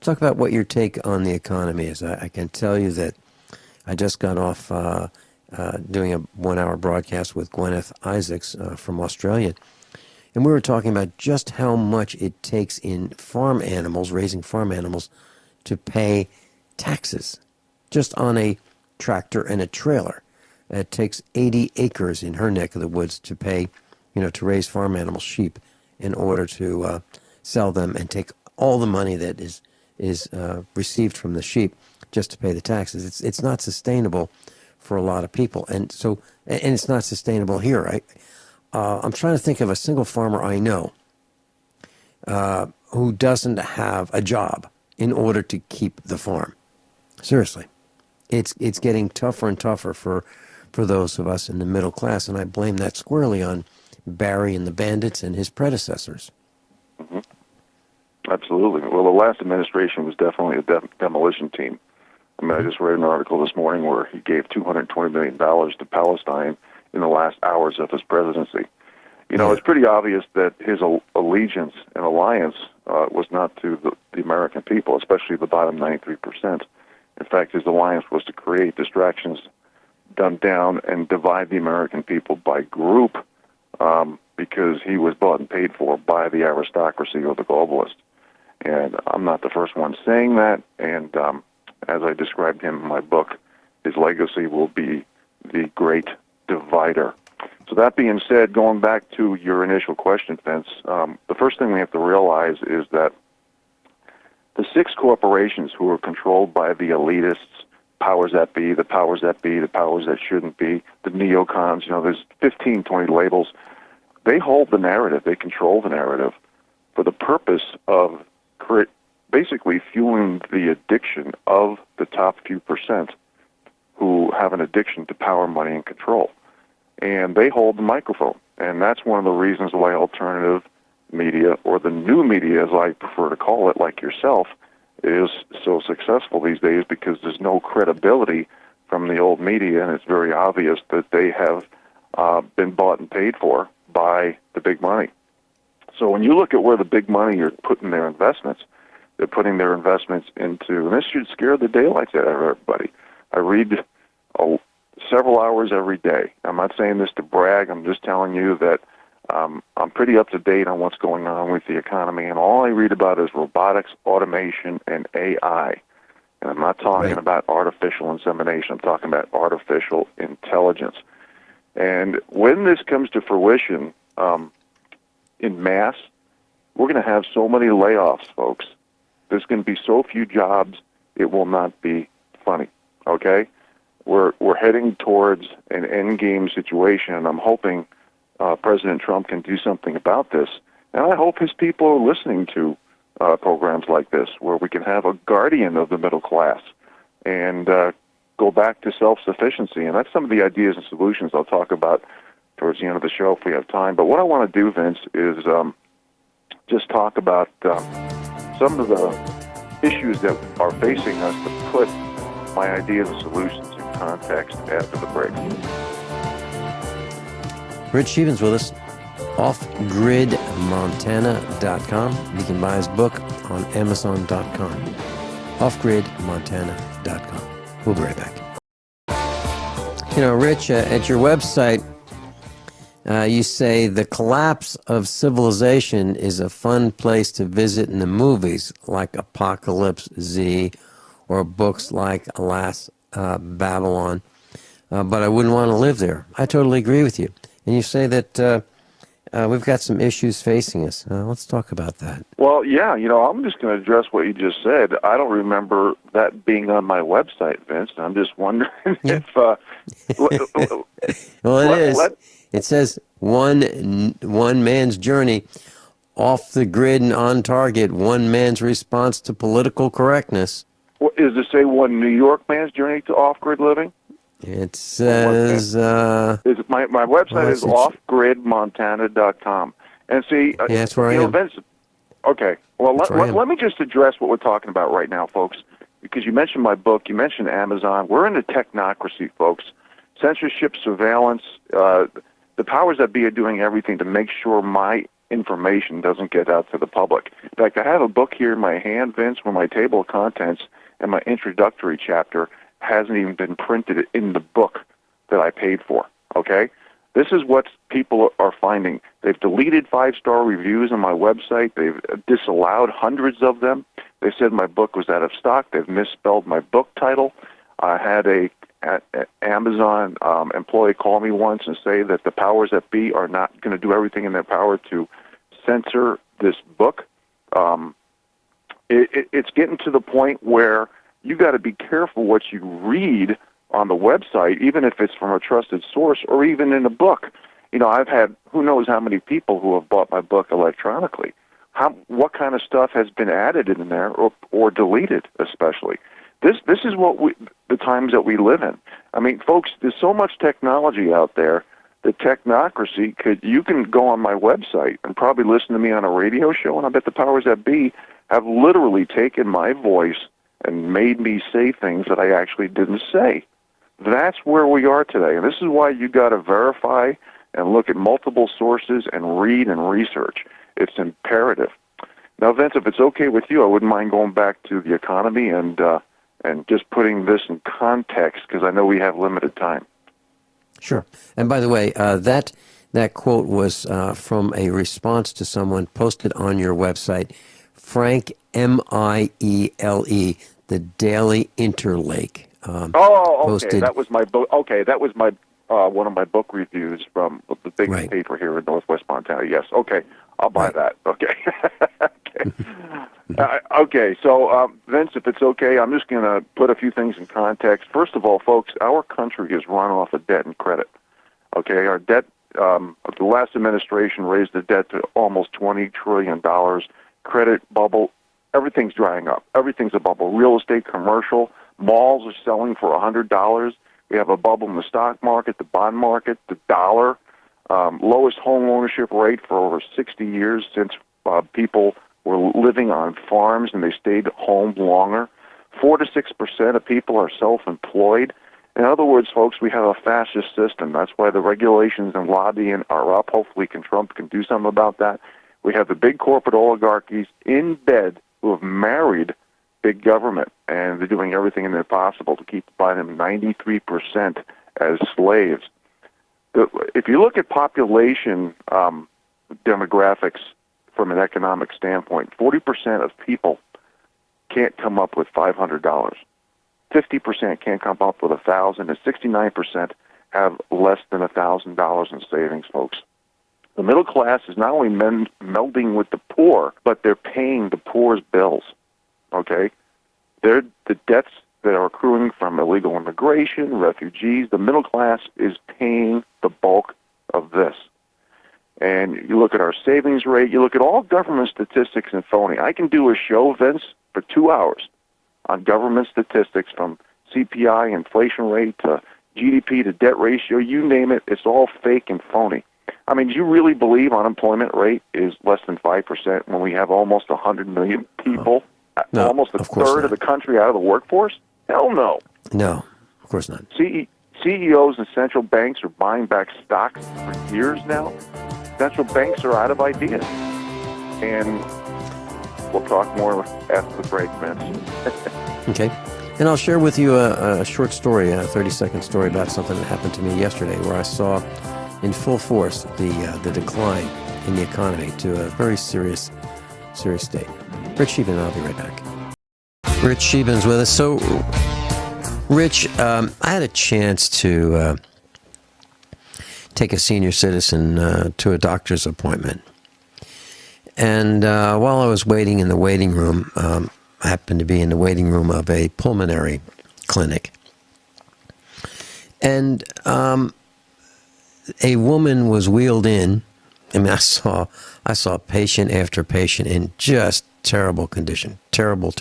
Talk about what your take on the economy is. I can tell you that I just got off doing a 1-hour broadcast with Guineith Isaacs from Australia, and we were talking about just how much it takes in raising farm animals, to pay taxes just on a tractor and a trailer. It takes 80 acres in her neck of the woods to pay, to raise farm animals, sheep, in order to sell them and take all the money that is received from the sheep just to pay the taxes. It's not sustainable for a lot of people, and it's not sustainable here. I'm trying to think of a single farmer I know who doesn't have a job in order to keep the farm. Seriously, it's getting tougher and tougher for those of us in the middle class, and I blame that squarely on Barry and the Bandits and his predecessors. Mm-hmm. Absolutely. Well, the last administration was definitely a demolition team. I mean, I just read an article this morning where he gave $220 million to Palestine in the last hours of his presidency. It's pretty obvious that his allegiance and alliance was not to the American people, especially the bottom 93%. In fact, his alliance was to create distractions, dumb down, and divide the American people by group, because he was bought and paid for by the aristocracy or the globalists. And I'm not the first one saying that, and as I described him in my book, his legacy will be the great divider. So that being said, going back to your initial question, Vince, the first thing we have to realize is that the 6 corporations who are controlled by the elitists, powers that be, the powers that be, the powers that shouldn't be, the neocons, there's 15, 20 labels, they hold the narrative, they control the narrative for the purpose of basically fueling the addiction of the top few percent who have an addiction to power, money, and control. and they hold the microphone. And that's one of the reasons why alternative media, or the new media, as I prefer to call it, like yourself, is so successful these days, because there's no credibility from the old media, and it's very obvious that they have been bought and paid for by the big money. So when you look at where the big money are putting their investments, they're putting their investments into, and this should scare the daylights out of everybody. I read several hours every day. I'm not saying this to brag. I'm just telling you that I'm pretty up to date on what's going on with the economy, and all I read about is robotics, automation, and AI. And I'm not talking about artificial insemination. I'm talking about artificial intelligence. And when this comes to fruition in mass, we're going to have so many layoffs, folks. There's going to be so few jobs, it will not be funny, okay? We're heading towards an endgame situation, and I'm hoping President Trump can do something about this. And I hope his people are listening to programs like this, where we can have a guardian of the middle class and go back to self-sufficiency. And that's some of the ideas and solutions I'll talk about towards the end of the show if we have time. But what I want to do, Vince, is just talk about some of the issues that are facing us, to put my ideas and solutions in context after the break. Rich Sheben's with us. offgridmontana.com. You can buy his book on amazon.com. offgridmontana.com. We'll be right back. You know, Rich, at your website, you say the collapse of civilization is a fun place to visit in the movies, like Apocalypse Z, or books like Alas, Babylon, but I wouldn't want to live there. I totally agree with you. And you say that we've got some issues facing us. Let's talk about that. Well, yeah, you know, I'm just going to address what you just said. I don't remember that being on my website, Vince. I'm just wondering if... well, it is. It says one man's journey off the grid and on target, one man's response to political correctness. Is it say one New York man's journey to off-grid living? It says... my website is offgridmontana.com. And see... yeah, that's where I am. Vince, okay. Well, let me just address what we're talking about right now, folks, because you mentioned my book, you mentioned Amazon. We're into technocracy, folks. Censorship, surveillance, the powers that be are doing everything to make sure my information doesn't get out to the public. In fact, I have a book here in my hand, Vince, where my table of contents and my introductory chapter hasn't even been printed in the book that I paid for, okay? This is what people are finding. They've deleted 5-star reviews on my website. They've disallowed hundreds of them. They said my book was out of stock. They've misspelled my book title. I had a Amazon employee call me once and say that the powers that be are not going to do everything in their power to censor this book. It's getting to the point where you got to be careful what you read on the website, even if it's from a trusted source or even in a book. You know, I've had who knows how many people who have bought my book electronically. What kind of stuff has been added in there or deleted, especially. This is the times that we live in. I mean, folks, there's so much technology out there. The technocracy you can go on my website and probably listen to me on a radio show, and I bet the powers that be have literally taken my voice and made me say things that I actually didn't say. That's where we are today, and this is why you got to verify and look at multiple sources and read and research. It's imperative. Now, Vince, if it's okay with you, I wouldn't mind going back to the economy and just putting this in context, because I know we have limited time. Sure. And by the way, that quote was from a response to someone posted on your website, Frank, Miele, the Daily Interlake. Okay. That was my book. Okay, that was my one of my book reviews from the big paper here in Northwest Montana. Yes. Okay, I'll buy that. Okay. Okay. So, Vince, if it's okay, I'm just going to put a few things in context. First of all, folks, our country is run off of debt and credit. Okay, our debt. The last administration raised the debt to almost $20 trillion. Credit bubble. Everything's drying up. Everything's a bubble. Real estate, commercial. Malls are selling for $100. We We have a bubble in the stock market, the bond market, the dollar, lowest home ownership rate for over 60 years since people were living on farms and they stayed home longer. 4 to 6% of people are self-employed. In other words, folks, we have a fascist system. That's why the regulations and lobbying are up. Hopefully Trump can do something about that. We have the big corporate oligarchies in bed who have married big government, and they're doing everything in their possible to keep them 93% as slaves. If you look at population demographics from an economic standpoint, 40% of people can't come up with $500. 50% can't come up with $1,000, and 69% have less than $1,000 in savings, folks. The middle class is not only melding with the poor, but they're paying the poor's bills. Okay? They're the debts that are accruing from illegal immigration, refugees. The middle class is paying the bulk of this. And you look at our savings rate, you look at all government statistics and phony. I can do a show, Vince, for 2 hours on government statistics from CPI, inflation rate, to GDP to debt ratio, you name it, it's all fake and phony. I mean, do you really believe unemployment rate is less than 5% when we have almost 100 million people, almost a third of the country out of the workforce? Hell no. No, of course not. CEOs and central banks are buying back stocks for years now. Central banks are out of ideas. And we'll talk more after the break, Vince. Okay. And I'll share with you a short story, a 30-second story about something that happened to me yesterday where I saw in full force the decline in the economy to a very serious state. Rich Scheben, I'll be right back. Rich Scheben's with us. So, Rich, I had a chance to take a senior citizen to a doctor's appointment. And while I was waiting in the waiting room, I happened to be in the waiting room of a pulmonary clinic. And a woman was wheeled in. I mean, I saw patient after patient in just terrible condition, terrible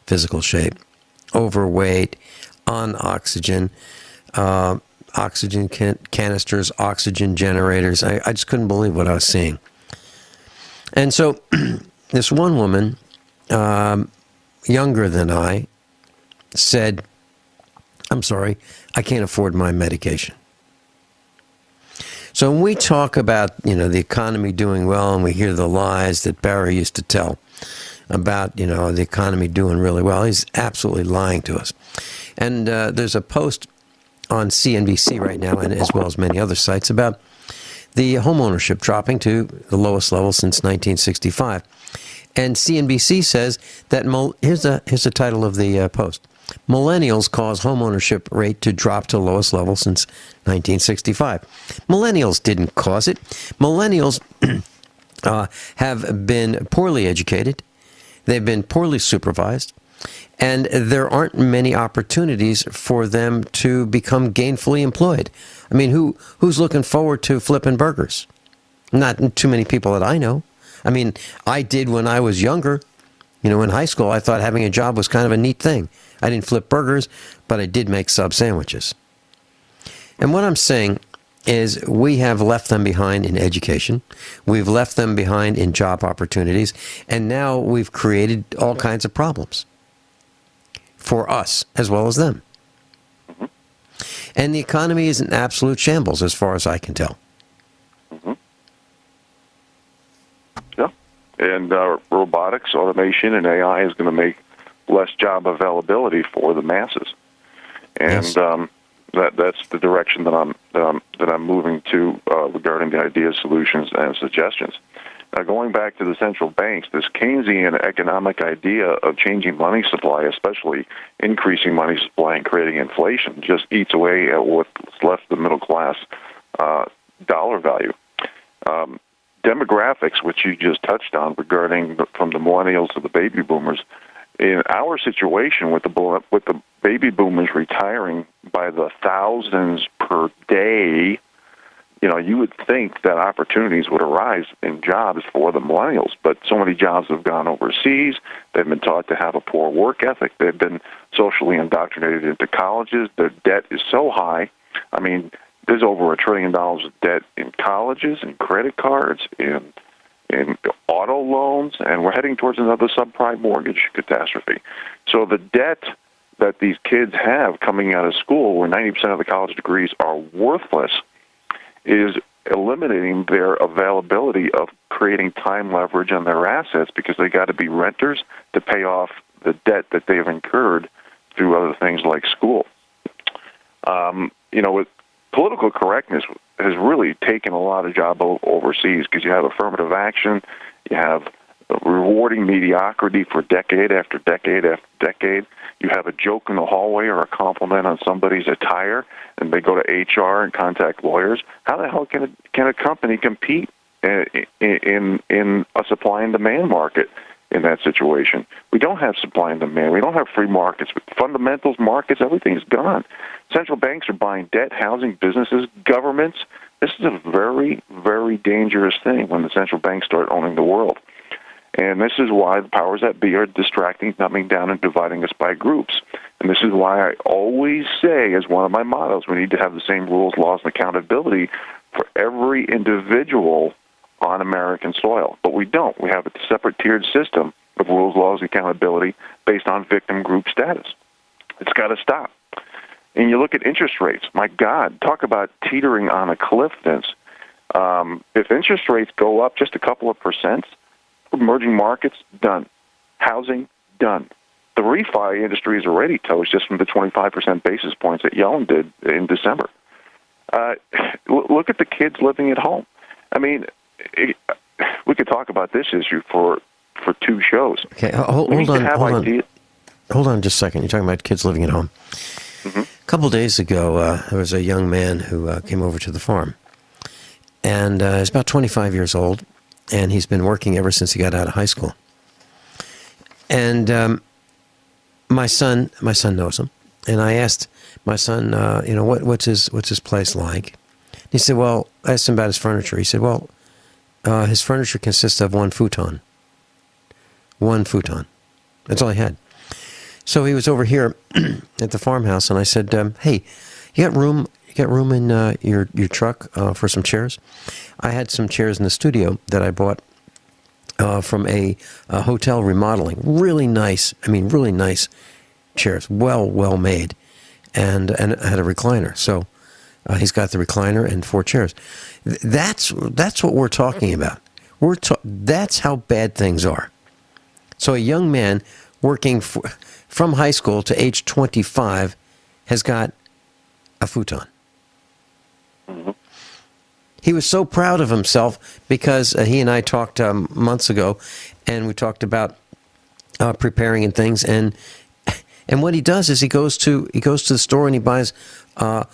physical shape, overweight, on oxygen, oxygen canisters, oxygen generators. I just couldn't believe what I was seeing. And so this one woman, younger than I, said, "I'm sorry, I can't afford my medication." So when we talk about, the economy doing well, and we hear the lies that Barry used to tell about, the economy doing really well, he's absolutely lying to us. And there's a post on CNBC right now, and as well as many other sites, about the home ownership dropping to the lowest level since 1965. And CNBC says that, here's the title of the post, "Millennials cause home ownership rate to drop to lowest level since 1965. Millennials didn't cause it. Millennials have been poorly educated. They've been poorly supervised. And there aren't many opportunities for them to become gainfully employed. I mean, who's looking forward to flipping burgers? Not too many people that I know. I mean, I did when I was younger. In high school, I thought having a job was kind of a neat thing. I didn't flip burgers, but I did make sub sandwiches. And what I'm saying is we have left them behind in education. We've left them behind in job opportunities. And now we've created all kinds of problems for us as well as them. Mm-hmm. And the economy is in absolute shambles as far as I can tell. Mm-hmm. Yeah. And robotics, automation, and AI is going to make less job availability for the masses. And yes. That's the direction that I'm moving to regarding the ideas, solutions, and suggestions. Now, going back to the central banks, this Keynesian economic idea of changing money supply, especially increasing money supply and creating inflation, just eats away at what's left of the middle class dollar value. Demographics, which you just touched on, regarding from the millennials to the baby boomers, in our situation with the baby boomers retiring by the thousands per day, You would think that opportunities would arise in jobs for the millennials, but so many jobs have gone overseas. They've been taught to have a poor work ethic. They've been socially indoctrinated into colleges. Their debt is so high. I mean, there's over $1 trillion of debt in colleges, in credit cards, in auto loans, and we're heading towards another subprime mortgage catastrophe. So the debt that these kids have coming out of school, where 90% of the college degrees are worthless, is eliminating their availability of creating time leverage on their assets because they got to be renters to pay off the debt that they've incurred through other things like school. With political correctness has really taken a lot of job overseas because you have affirmative action, you have rewarding mediocrity for decade after decade after decade. You have a joke in the hallway or a compliment on somebody's attire, and they go to HR and contact lawyers. How the hell can a company compete in a supply and demand market in that situation? We don't have supply and demand. We don't have free markets. Fundamentals, markets, everything's gone. Central banks are buying debt, housing, businesses, governments. This is a very, very dangerous thing when the central banks start owning the world. And this is why the powers that be are distracting, numbing down, and dividing us by groups. And this is why I always say, as one of my mottos, we need to have the same rules, laws, and accountability for every individual on American soil. But we don't. We have a separate tiered system of rules, laws, and accountability based on victim group status. It's got to stop. And you look at interest rates. My God, talk about teetering on a cliff, Vince. If interest rates go up just a couple of percent, emerging markets, done. Housing, done. The refi industry is already toast just from the 25% basis points that Yellen did in December. Look at the kids living at home. I mean, we could talk about this issue for 2 shows. Okay, hold on just a second. You're talking about kids living at home. Mm-hmm. A couple days ago, there was a young man who came over to the farm. And he's about 25 years old. And he's been working ever since he got out of high school. And my son knows him. And I asked my son, what's his place like? He said, well, I asked him about his furniture. He said, well, his furniture consists of one futon. One futon. That's all he had. So he was over here at the farmhouse, and I said, hey, you got room in your truck for some chairs? I had some chairs in the studio that I bought from a hotel remodeling. Really nice chairs, well made, and I had a recliner. So he's got the recliner and 4 chairs. That's what we're talking about. That's how bad things are. So a young man working from high school to age 25 has got a futon. Mm-hmm. He was so proud of himself because he and I talked months ago, and we talked about preparing and things. And what he does is he goes to the store and he buys a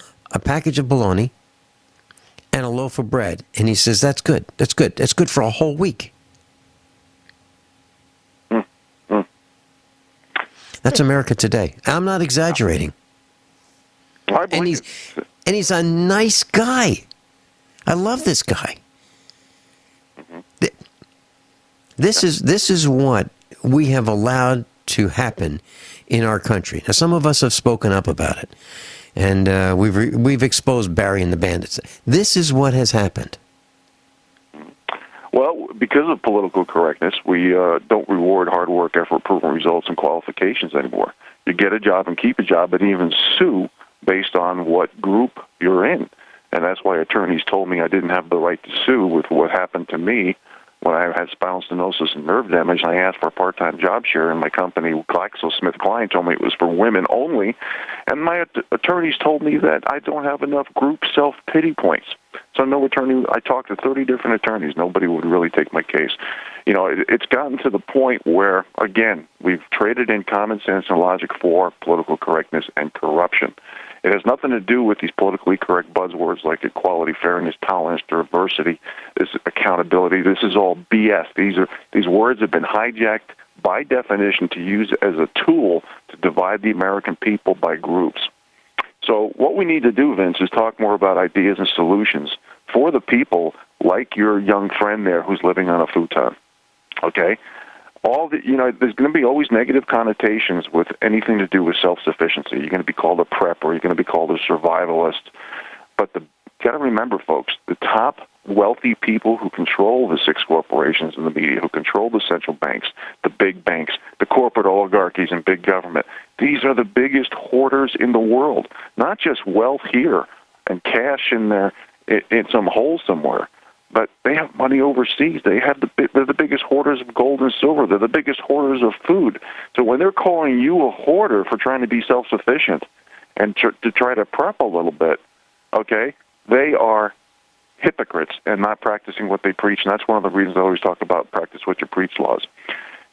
package of bologna and a loaf of bread, and he says, "That's good. That's good. That's good for a whole week." Mm-hmm. That's America today. I'm not exaggerating. And he's a nice guy. I love this guy. Mm-hmm. This is what we have allowed to happen in our country. Now, some of us have spoken up about it, and we've exposed Barry and the Bandits. This is what has happened. Well, because of political correctness, we don't reward hard work, effort, proven results, and qualifications anymore. You get a job and keep a job, and even sue based on what group you're in. And that's why attorneys told me I didn't have the right to sue with what happened to me when I had spinal stenosis and nerve damage. I asked for a part-time job share, and my company, GlaxoSmithKline, told me it was for women only. And my attorneys told me that I don't have enough group self-pity points. So no attorney, I talked to 30 different attorneys. Nobody would really take my case. You know, it's gotten to the point where, again, we've traded in common sense and logic for political correctness and corruption. It has nothing to do with these politically correct buzzwords like equality, fairness, tolerance, diversity, this accountability. This is all BS. These words have been hijacked by definition to use as a tool to divide the American people by groups. So what we need to do, Vince, is talk more about ideas and solutions for the people like your young friend there who's living on a futon. Okay? There's going to be always negative connotations with anything to do with self-sufficiency. You're going to be called a prepper. You're going to be called a survivalist. But you got to remember, folks, the top wealthy people who control the 6 corporations in the media, who control the central banks, the big banks, the corporate oligarchies and big government, these are the biggest hoarders in the world. Not just wealth here and cash in some hole somewhere, but they have money overseas. They're the biggest hoarders of gold and silver. They're the biggest hoarders of food. So when they're calling you a hoarder for trying to be self-sufficient and to try to prep a little bit, okay, they are hypocrites and not practicing what they preach. And that's one of the reasons I always talk about practice what you preach laws.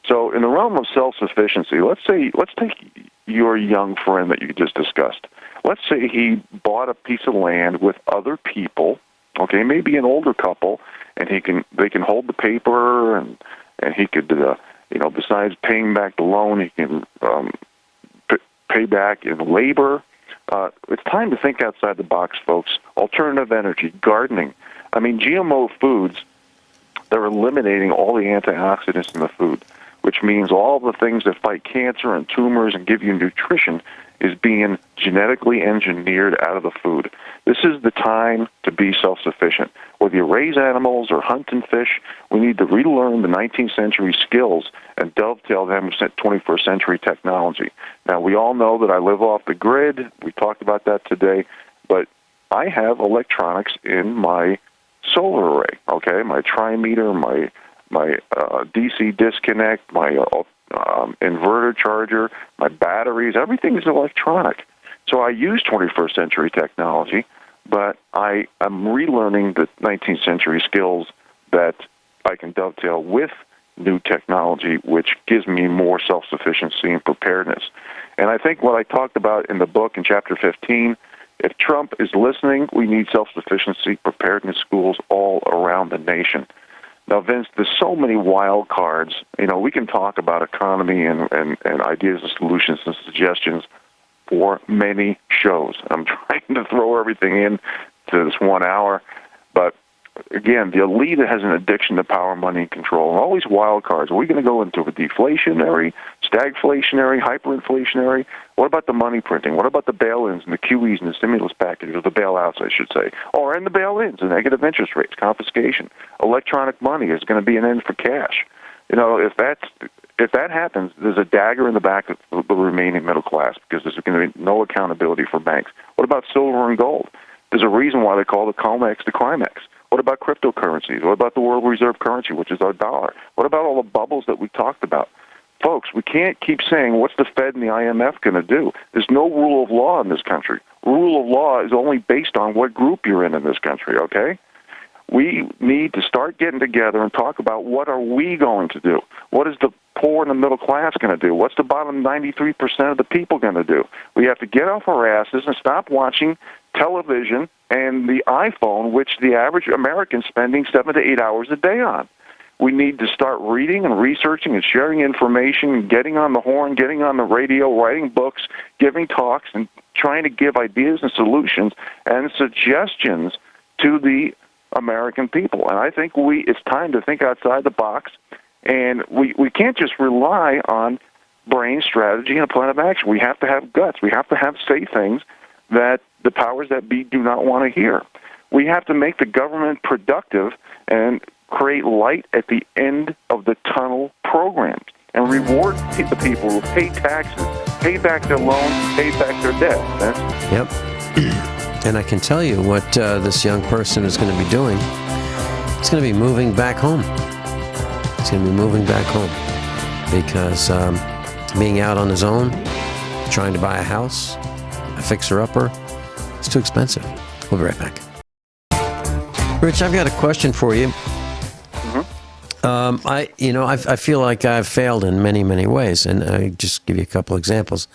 So in the realm of self-sufficiency, let's take your young friend that you just discussed. Let's say he bought a piece of land with other people, okay, maybe an older couple, and they can hold the paper, and he could, besides paying back the loan, he can pay back in labor. It's time to think outside the box, folks. Alternative energy, gardening. I mean, GMO foods, they're eliminating all the antioxidants in the food, which means all the things that fight cancer and tumors and give you nutrition is being genetically engineered out of the food. This is the time to be self-sufficient. Whether you raise animals or hunt and fish, we need to relearn the 19th century skills and dovetail them with 21st century technology. Now, we all know that I live off the grid. We talked about that today. But I have electronics in my solar array, okay? My trimeter, my DC disconnect, my inverter charger, my batteries, everything is electronic. So I use 21st century technology, but I am relearning the 19th century skills that I can dovetail with new technology, which gives me more self-sufficiency and preparedness. And I think what I talked about in the book in Chapter 15, if Trump is listening, we need self-sufficiency, preparedness schools all around the nation. Now, Vince, there's so many wild cards. We can talk about economy and ideas and solutions and suggestions for many shows. I'm trying to throw everything in to this 1 hour. But, again, the elite has an addiction to power, money, and control. And all these wild cards, are we going to go into a deflationary, stagflationary, hyperinflationary? What about the money printing? What about the bail-ins and the QEs and the stimulus package, or the bailouts, I should say? And the bail-ins, the negative interest rates, confiscation. Electronic money is going to be an end for cash. If that happens, there's a dagger in the back of the remaining middle class, because there's going to be no accountability for banks. What about silver and gold? There's a reason why they call the COMEX the CRIMEX. What about cryptocurrencies? What about the world reserve currency, which is our dollar? What about all the bubbles that we talked about? Folks, we can't keep saying, what's the Fed and the IMF going to do? There's no rule of law in this country. Rule of law is only based on what group you're in this country, okay? We need to start getting together and talk about, what are we going to do? What is the poor and the middle class going to do? What's the bottom 93% of the people going to do? We have to get off our asses and stop watching television and the iPhone, which the average American's spending 7 to 8 hours a day on. We need to start reading and researching and sharing information, getting on the horn, getting on the radio, writing books, giving talks, and trying to give ideas and solutions and suggestions to the American people. And I think it's time to think outside the box, and we can't just rely on brain strategy and a plan of action. We have to have guts. We have to say things that the powers that be do not want to hear. We have to make the government productive and create light at the end of the tunnel programs and reward the people who pay taxes, pay back their loans, pay back their debt. Yep. And I can tell you what this young person is going to be doing. He's going to be moving back home. He's going to be moving back home because being out on his own, trying to buy a house, a fixer-upper, it's too expensive. We'll be right back. Rich, I've got a question for you. I feel like I've failed in many, many ways, and I just give you a couple examples.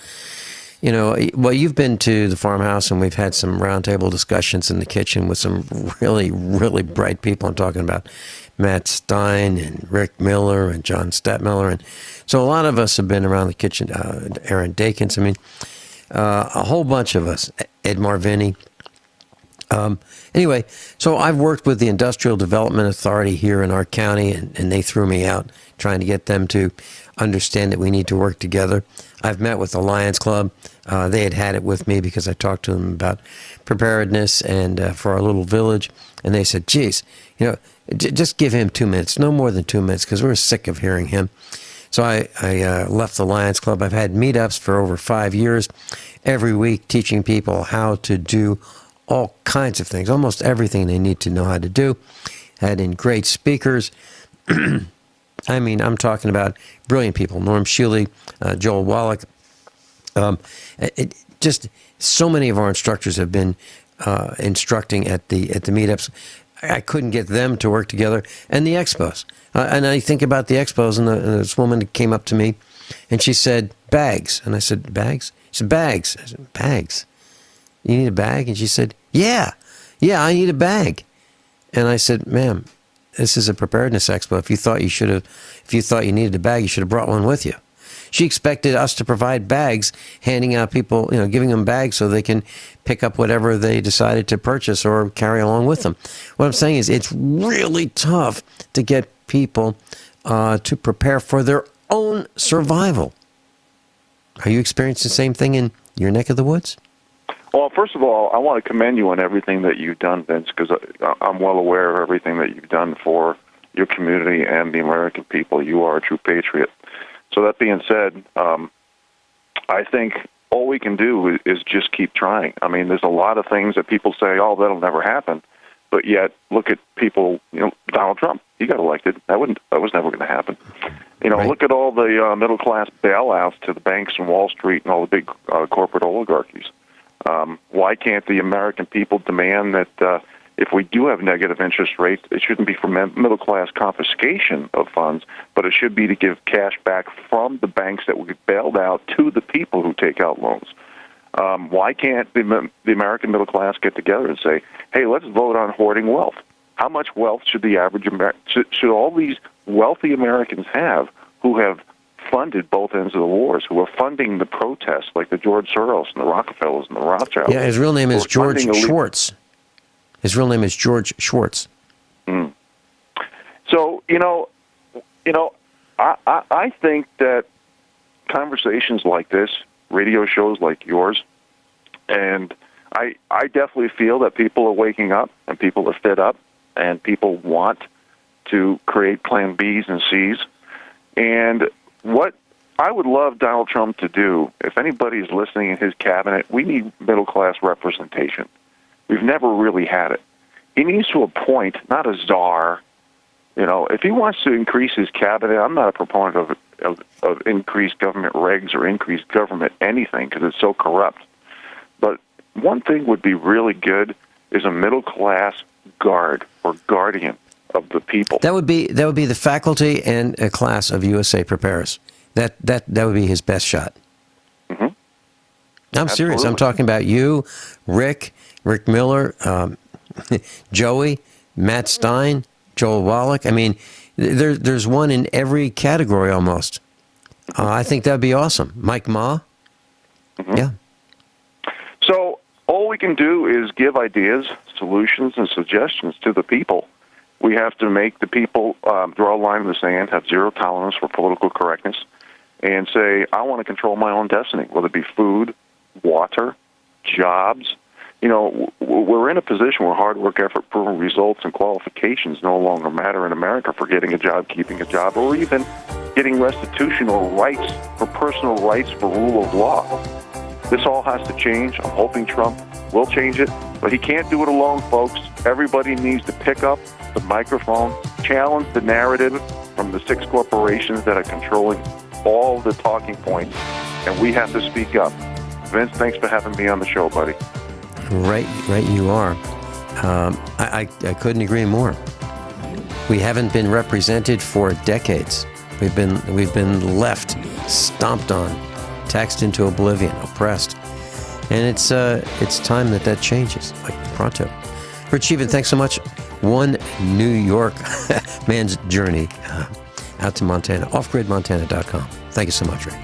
You've been to the farmhouse, and we've had some roundtable discussions in the kitchen with some really, really bright people. I'm talking about Matt Stein and Rick Miller and John Stadtmiller, and so a lot of us have been around the kitchen. Aaron Dakins, a whole bunch of us. Ed Marvini. Anyway, so I've worked with the Industrial Development Authority here in our county, and they threw me out trying to get them to understand that we need to work together. I've met with the Lions Club. They had it with me because I talked to them about preparedness and for our little village, and they said, geez, just give him 2 minutes, no more than 2 minutes, because we're sick of hearing him. So I left the Lions Club. I've had meetups for over 5 years, every week teaching people how to do all kinds of things, almost everything they need to know how to do. Had in great speakers. I mean, I'm talking about brilliant people. Norm Shealy, Joel Wallach. Just so many of our instructors have been instructing at the meetups. I couldn't get them to work together. And the expos. And I think about the expos, and this woman came up to me, and she said, bags. And I said, bags? She said, bags. I said, bags? You need a bag? And she said, yeah, I need a bag. And I said, ma'am, this is a preparedness expo. If you thought you needed a bag, you should have brought one with you. She expected us to provide bags, handing out people, giving them bags so they can pick up whatever they decided to purchase or carry along with them. What I'm saying is it's really tough to get people to prepare for their own survival. Are you experiencing the same thing in your neck of the woods? Well, first of all, I want to commend you on everything that you've done, Vince, because I'm well aware of everything that you've done for your community and the American people. You are a true patriot. So that being said, I think all we can do is just keep trying. I mean, there's a lot of things that people say, oh, that'll never happen. But yet, look at people, Donald Trump, he got elected. That was never going to happen. Right. Look at all the middle-class bailouts to the banks and Wall Street and all the big corporate oligarchies. Why can't the American people demand that if we do have negative interest rates, it shouldn't be for middle-class confiscation of funds, but it should be to give cash back from the banks that we bailed out to the people who take out loans? Why can't the American middle class get together and say, hey, let's vote on hoarding wealth? How much wealth should the average should all these wealthy Americans have who have funded both ends of the wars, who are funding the protests like the George Soros and the Rockefellers and the Rothschilds? Yeah, his real name is George Schwartz. His real name is George Schwartz. Mm. So, I think that conversations like this, radio shows like yours, and I definitely feel that people are waking up and people are fed up and people want to create plan Bs and Cs. And what I would love Donald Trump to do, if anybody's listening in his cabinet, we need middle-class representation. We've never really had it. He needs to appoint, not a czar. If he wants to increase his cabinet, I'm not a proponent of increased government regs or increased government anything because it's so corrupt. But one thing would be really good is a middle-class guard or guardian of the people. That would be the faculty and a class of USA Preparers. That would be his best shot. Mm-hmm. I'm serious. I'm talking about you, Rick Miller, Joey, Matt Stein, Joel Wallach. I mean, there's one in every category almost. I think that'd be awesome. Mike Ma. Mm-hmm. Yeah. So all we can do is give ideas, solutions, and suggestions to the people. We have to make the people draw a line in the sand, have zero tolerance for political correctness, and say, I want to control my own destiny, whether it be food, water, jobs. We're in a position where hard work, effort, proven results, and qualifications no longer matter in America for getting a job, keeping a job, or even getting restitution or rights for personal rights for rule of law. This all has to change. I'm hoping Trump will change it, but he can't do it alone, folks. Everybody needs to pick up the microphone, challenge the narrative from the 6 corporations that are controlling all the talking points, and we have to speak up. Vince, thanks for having me on the show, buddy. Right, you are. I couldn't agree more. We haven't been represented for decades. We've been left, stomped on, taxed into oblivion, oppressed, and it's time that changes, like pronto. For Shealy, thanks so much. One New York man's journey out to Montana. Offgridmontana.com. Thank you so much, Rick.